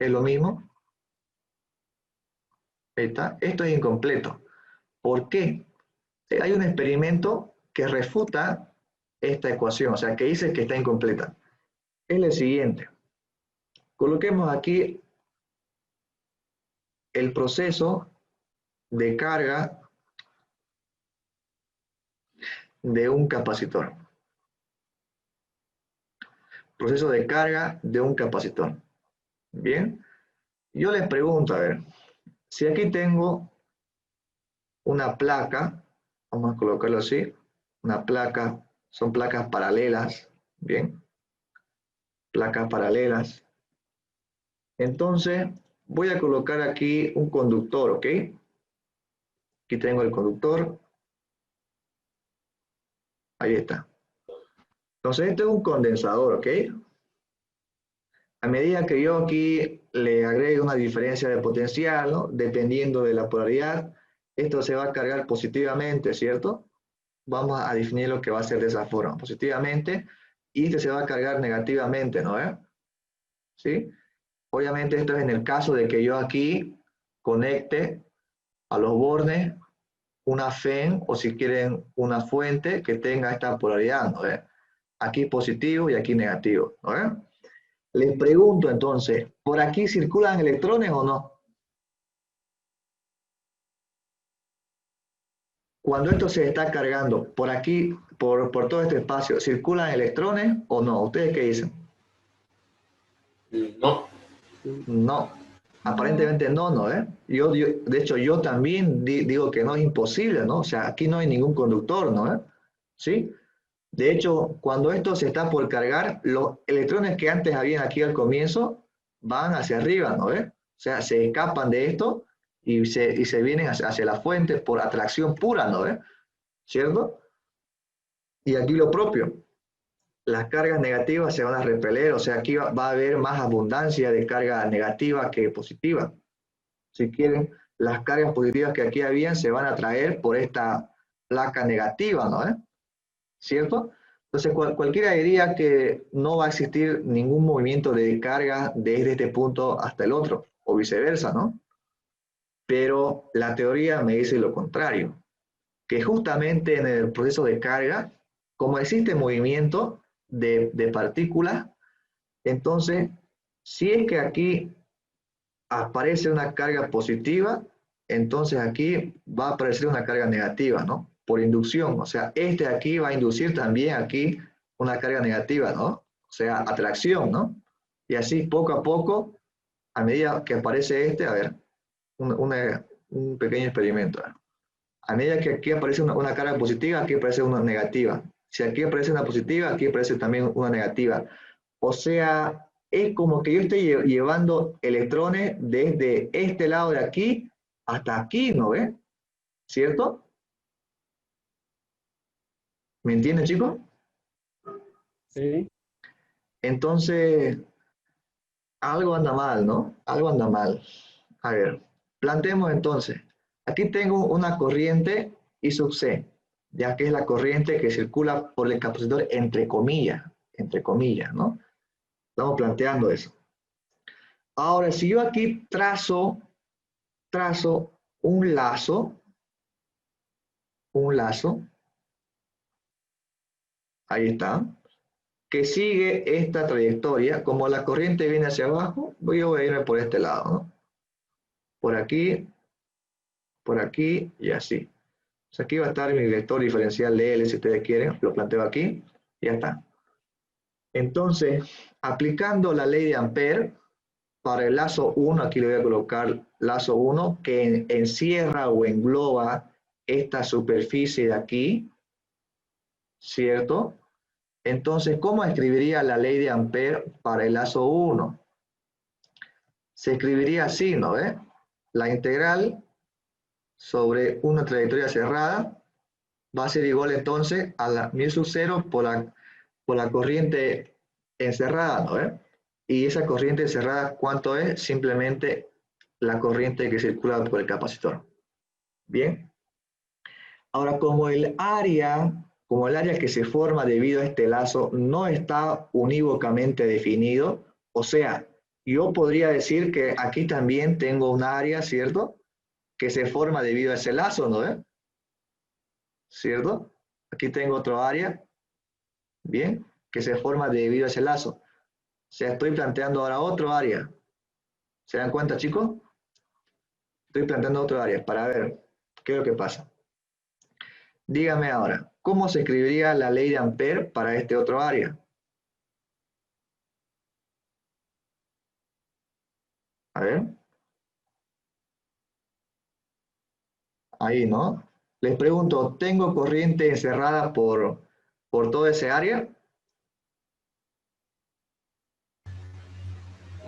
S1: Es lo mismo. Ahí está. Esto es incompleto. ¿Por qué? Hay un experimento que refuta esta ecuación, o sea, que dice que está incompleta. Es el siguiente. Coloquemos aquí el proceso de carga de un capacitor. Proceso de carga de un capacitor. Bien. Yo les pregunto, a ver, si aquí tengo una placa, vamos a colocarlo así, una placa, son placas paralelas, bien, placas paralelas. Entonces, voy a colocar aquí un conductor, ¿ok? Aquí tengo el conductor. Ahí está. Entonces, este es un condensador, ¿ok? A medida que yo aquí le agregue una diferencia de potencial, ¿no? Dependiendo de la polaridad, esto se va a cargar positivamente, ¿cierto? Vamos a definir lo que va a ser de esa forma, positivamente, y este se va a cargar negativamente, ¿no? ¿Sí? Obviamente esto es en el caso de que yo aquí conecte a los bornes una FEN, o si quieren una fuente que tenga esta polaridad, ¿no? Aquí positivo y aquí negativo, ¿no? Les pregunto entonces, ¿por aquí circulan electrones o no? Cuando esto se está cargando, por aquí, por todo este espacio, ¿circulan electrones o no? ¿Ustedes qué dicen?
S3: No.
S1: No, aparentemente no, ¿no? De hecho, yo también digo que no, es imposible, ¿no? O sea, aquí no hay ningún conductor, ¿no? ¿Sí? De hecho, cuando esto se está por cargar, los electrones que antes habían aquí al comienzo van hacia arriba, ¿no? O sea, se escapan de esto y se vienen hacia la fuente por atracción pura, ¿no? ¿Cierto? Y aquí lo propio. las cargas negativas se van a repeler, o sea, aquí va a haber más abundancia de carga negativa que positiva. Si quieren, las cargas positivas que aquí habían se van a traer por esta placa negativa, ¿no? ¿Cierto? Entonces, cualquiera diría que no va a existir ningún movimiento de carga desde este punto hasta el otro, o viceversa, ¿no? Pero la teoría me dice lo contrario, que justamente en el proceso de carga, como existe movimiento de partículas, entonces, si es que aquí aparece una carga positiva, entonces aquí va a aparecer una carga negativa, ¿no? Por inducción, o sea, este aquí va a inducir también aquí una carga negativa, ¿no? O sea, atracción, ¿no? Y así poco a poco, a medida que aparece este, a ver, un pequeño experimento. A medida que aquí aparece una carga positiva, aquí aparece una negativa. Si aquí aparece una positiva, aquí aparece también una negativa. O sea, es como que yo estoy llevando electrones desde este lado de aquí hasta aquí, ¿no ve? ¿Cierto? ¿Me entienden, chicos?
S2: Sí.
S1: Entonces, algo anda mal, ¿no? Algo anda mal. A ver, planteemos entonces. Aquí tengo una corriente I sub C, ya que es la corriente que circula por el capacitor entre comillas, ¿no? Estamos planteando eso. Ahora, si yo aquí trazo un lazo, ahí está, que sigue esta trayectoria, como la corriente viene hacia abajo, yo voy a irme por este lado, ¿no? Por aquí y así. O sea, aquí va a estar mi vector diferencial de L, si ustedes quieren, lo planteo aquí, y ya está. Entonces, aplicando la ley de Ampère, para el lazo 1, aquí le voy a colocar lazo 1, que encierra o engloba esta superficie de aquí, ¿cierto? Entonces, ¿cómo escribiría la ley de Ampère para el lazo 1? Se escribiría así, ¿no ve? La integral sobre una trayectoria cerrada va a ser igual entonces a la μ sub 0 por la corriente encerrada, ¿no ve? Y esa corriente encerrada, ¿cuánto es? Simplemente la corriente que circula por el capacitor. Bien. Ahora, como el área que se forma debido a este lazo no está unívocamente definido, o sea, yo podría decir que aquí también tengo un área, ¿cierto? Que se forma debido a ese lazo, ¿no ve? ¿Cierto? Aquí tengo otro área, bien, que se forma debido a ese lazo. O sea, estoy planteando ahora otro área. ¿Se dan cuenta, chicos? Estoy planteando otro área para ver qué es lo que pasa. Dígame ahora, ¿cómo se escribiría la ley de Ampère para este otro área? A ver. Ahí, ¿no? Les pregunto, ¿tengo corriente encerrada por toda ese área?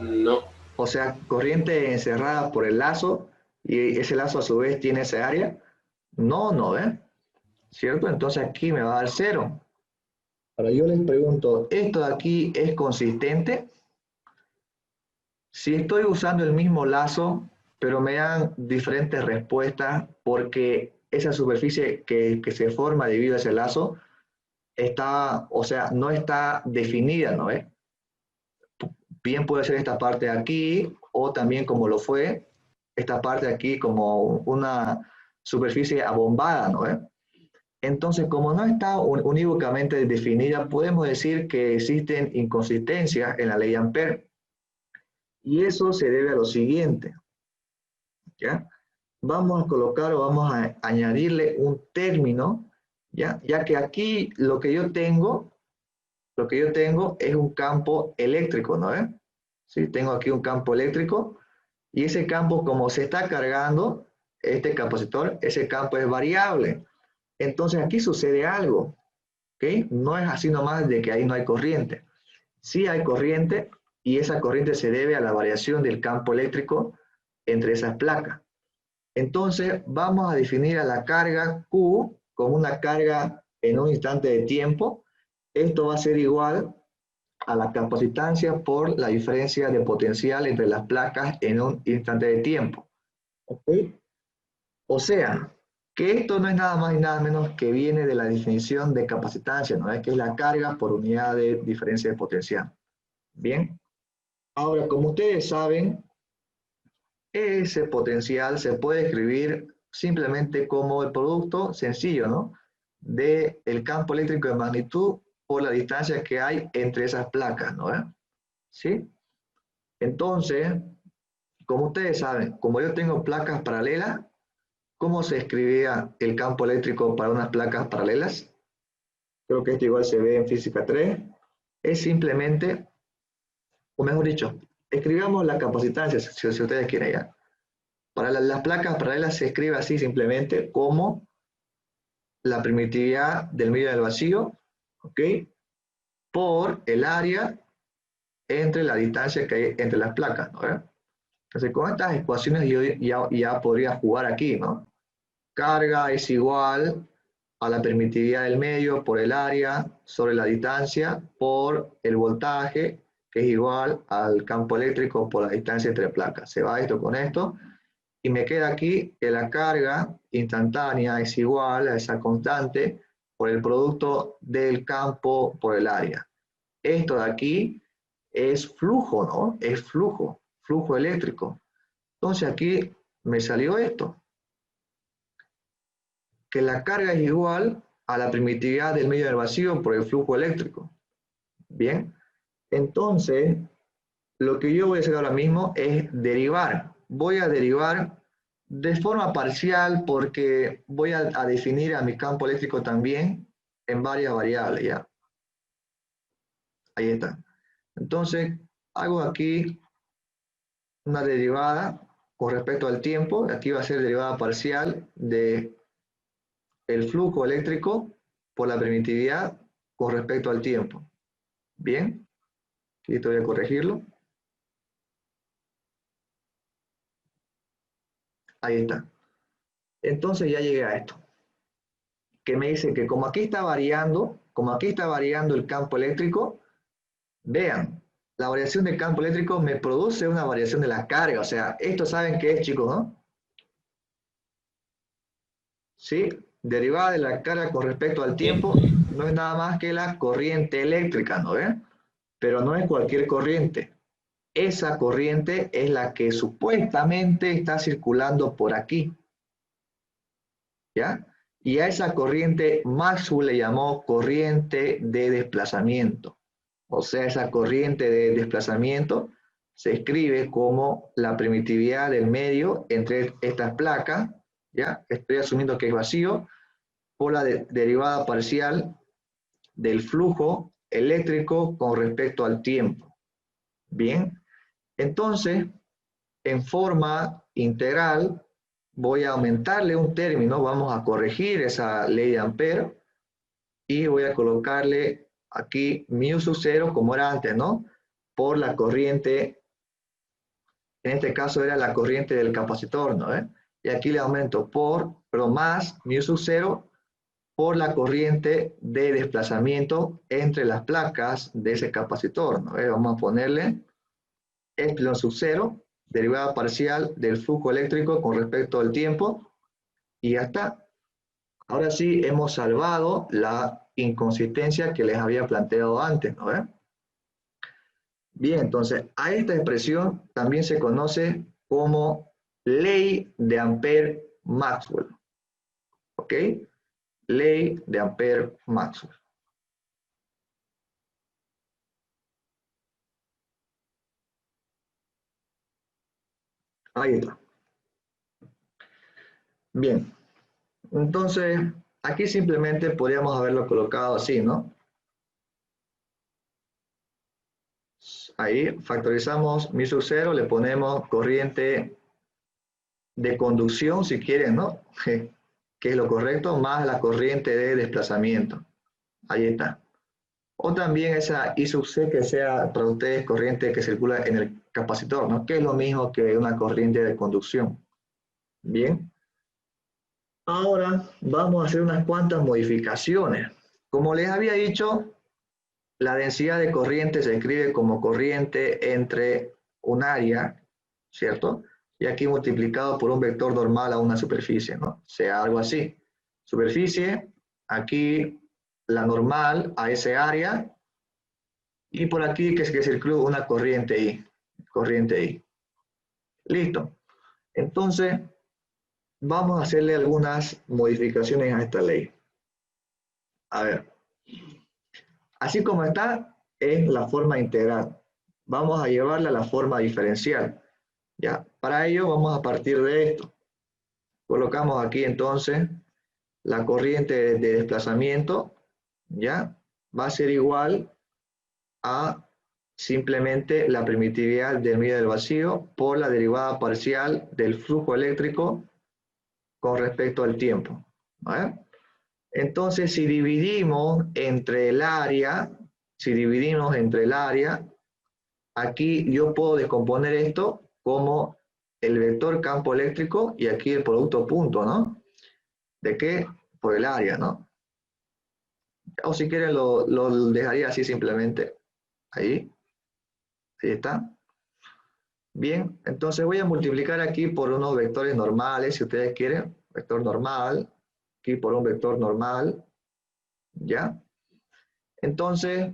S3: No.
S1: O sea, corriente encerrada por el lazo y ese lazo a su vez tiene ese área. No, no, ¿eh? ¿Cierto? Entonces aquí me va a dar 0. Ahora yo les pregunto, ¿esto de aquí es consistente? Si estoy usando el mismo lazo, pero me dan diferentes respuestas porque esa superficie que se forma debido a ese lazo está, o sea, no está definida, ¿no es? Bien puede ser esta parte de aquí, o también como lo fue, esta parte de aquí como una superficie abombada, ¿no es? Entonces, como no está unívocamente definida, podemos decir que existen inconsistencias en la ley de Ampère. Y eso se debe a lo siguiente, ¿ya? Vamos a colocar o vamos a añadirle un término, ¿ya? Ya que aquí lo que yo tengo es un campo eléctrico, ¿no ves? ¿Sí? Tengo aquí un campo eléctrico y ese campo, como se está cargando este capacitor, ese campo es variable. Entonces aquí sucede algo, ¿ok? No es así nomás de que ahí no hay corriente. Sí hay corriente y esa corriente se debe a la variación del campo eléctrico entre esas placas. Entonces vamos a definir a la carga Q como una carga en un instante de tiempo. esto va a ser igual a la capacitancia por la diferencia de potencial entre las placas en un instante de tiempo. ¿Ok? O sea, que esto no es nada más y nada menos que viene de la definición de capacitancia, ¿no? Que es la carga por unidad de diferencia de potencial. Bien. Ahora, como ustedes saben, ese potencial se puede escribir simplemente como el producto sencillo, ¿no? De el campo eléctrico de magnitud por la distancia que hay entre esas placas, ¿no? ¿Sí? Entonces, como ustedes saben, como yo tengo placas paralelas, ¿cómo se escribía el campo eléctrico para unas placas paralelas? Creo que esto igual se ve en física 3. Es simplemente, o mejor dicho, escribamos la capacitancia, si ustedes quieren ya. Para las placas paralelas se escribe así simplemente como la permitividad del medio del vacío, ¿ok? Por el área entre la distancia que hay entre las placas, ¿no? Entonces, con estas ecuaciones yo ya podría jugar aquí, ¿no? Carga es igual a la permitividad del medio por el área sobre la distancia por el voltaje, que es igual al campo eléctrico por la distancia entre placas. Se va esto con esto, y me queda aquí que la carga instantánea es igual a esa constante por el producto del campo por el área. Esto de aquí es flujo, ¿no? Es flujo eléctrico. Entonces aquí me salió esto, que la carga es igual a la permitividad del medio del vacío por el flujo eléctrico. Bien, entonces lo que yo voy a hacer ahora mismo es derivar. Voy a derivar de forma parcial porque voy a definir a mi campo eléctrico también en varias variables, ¿ya? Ahí está. Entonces, hago aquí una derivada con respecto al tiempo. Aquí va a ser derivada parcial de el flujo eléctrico por la permitividad con respecto al tiempo. Bien, aquí voy a corregirlo. Ahí está. Entonces ya llegué a esto, que me dice que como aquí está variando el campo eléctrico, vean, la variación del campo eléctrico me produce una variación de la carga. O sea, esto saben qué es, chicos, ¿no? ¿Sí? Derivada de la carga con respecto al tiempo, no es nada más que la corriente eléctrica, ¿no ven? Pero no es cualquier corriente. Esa corriente es la que supuestamente está circulando por aquí, ¿ya? Y a esa corriente Maxwell le llamó corriente de desplazamiento. O sea, esa corriente de desplazamiento se escribe como la permitividad del medio entre estas placas, ¿ya? Estoy asumiendo que es vacío, por la derivada parcial del flujo eléctrico con respecto al tiempo. Bien, entonces, en forma integral, voy a aumentarle un término, vamos a corregir esa ley de Ampere, y voy a colocarle aquí mu sub 0 como era antes, ¿no? Por la corriente, en este caso era la corriente del capacitor, ¿no? Y aquí le aumento pero más mu sub 0 por la corriente de desplazamiento entre las placas de ese capacitor, ¿no? Vamos a ponerle epsilon sub 0, derivada parcial del flujo eléctrico con respecto al tiempo, y ya está. Ahora sí hemos salvado la inconsistencia que les había planteado antes, ¿no? Bien, entonces a esta expresión también se conoce como ley de Ampere-Maxwell. ¿Ok? Ley de Ampere-Maxwell. Ahí está. Bien, entonces aquí simplemente podríamos haberlo colocado así, ¿no? Ahí factorizamos mu sub 0, le ponemos corriente de conducción, si quieren, ¿no? Que es lo correcto, más la corriente de desplazamiento. Ahí está. O también esa I sub C que sea para ustedes corriente que circula en el capacitor, ¿no? Que es lo mismo que una corriente de conducción. Bien. Ahora vamos a hacer unas cuantas modificaciones. Como les había dicho, la densidad de corriente se escribe como corriente entre un área, ¿cierto? Y aquí multiplicado por un vector normal a una superficie, ¿no? Sea algo así. Superficie, aquí la normal a ese área, y por aquí que circula una corriente I. Corriente I. Listo. Entonces, vamos a hacerle algunas modificaciones a esta ley. A ver. Así como está, es la forma integral. Vamos a llevarla a la forma diferencial. ¿Ya? Para ello vamos a partir de esto. Colocamos aquí entonces la corriente de desplazamiento, ¿ya? Va a ser igual a simplemente la permitividad del medio del vacío por la derivada parcial del flujo eléctrico con respecto al tiempo. ¿Vale? Entonces, si dividimos entre el área, aquí yo puedo descomponer esto como el vector campo eléctrico y aquí el producto punto, ¿no? ¿De qué? Por el área, ¿no? O si quieren lo dejaría así simplemente. Ahí está. Bien, entonces voy a multiplicar aquí por unos vectores normales, si ustedes quieren. Vector normal, aquí por un vector normal, ¿ya? Entonces,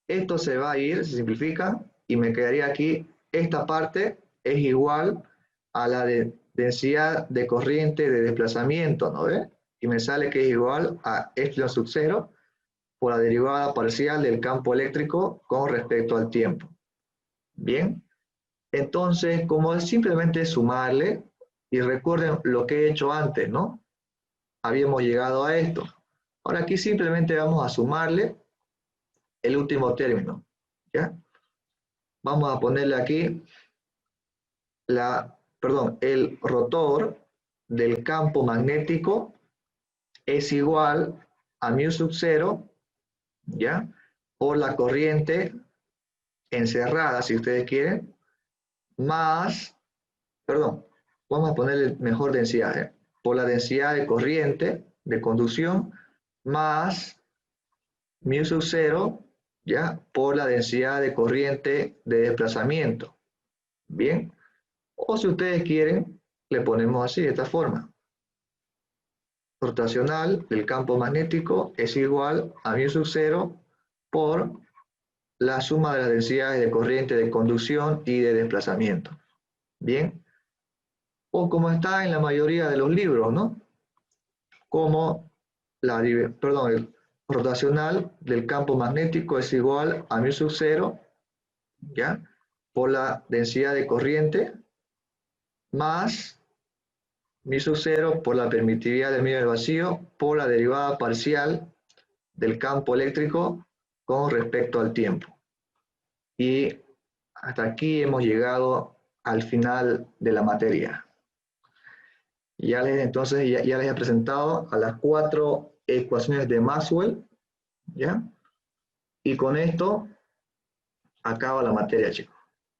S1: esto se va a ir, se simplifica, y me quedaría aquí, esta parte es igual a la densidad de corriente de desplazamiento, ¿no ve? Y me sale que es igual a epsilon sub 0 por la derivada parcial del campo eléctrico con respecto al tiempo. Bien, entonces, como es simplemente sumarle, y recuerden lo que he hecho antes, ¿no? Habíamos llegado a esto. Ahora aquí simplemente vamos a sumarle el último término, ¿ya? Vamos a ponerle aquí el rotor del campo magnético es igual a mu sub 0, ¿ya? Por la corriente encerrada, si ustedes quieren, más, vamos a ponerle mejor densidad, ¿eh? Por la densidad de corriente de conducción más mu sub 0, ¿ya? Por la densidad de corriente de desplazamiento. Bien. O si ustedes quieren, le ponemos así, de esta forma. Rotacional del campo magnético es igual a mu sub 0 por la suma de las densidades de corriente de conducción y de desplazamiento. Bien. O como está en la mayoría de los libros, ¿no? Como el rotacional del campo magnético es igual a mu sub 0, ¿ya? Por la densidad de corriente más mu sub 0 por la permitividad del medio del vacío por la derivada parcial del campo eléctrico con respecto al tiempo. Y hasta aquí hemos llegado al final de la materia. Entonces ya les he presentado a las 4 ecuaciones de Maxwell, ¿ya? Y con esto acaba la materia, chicos.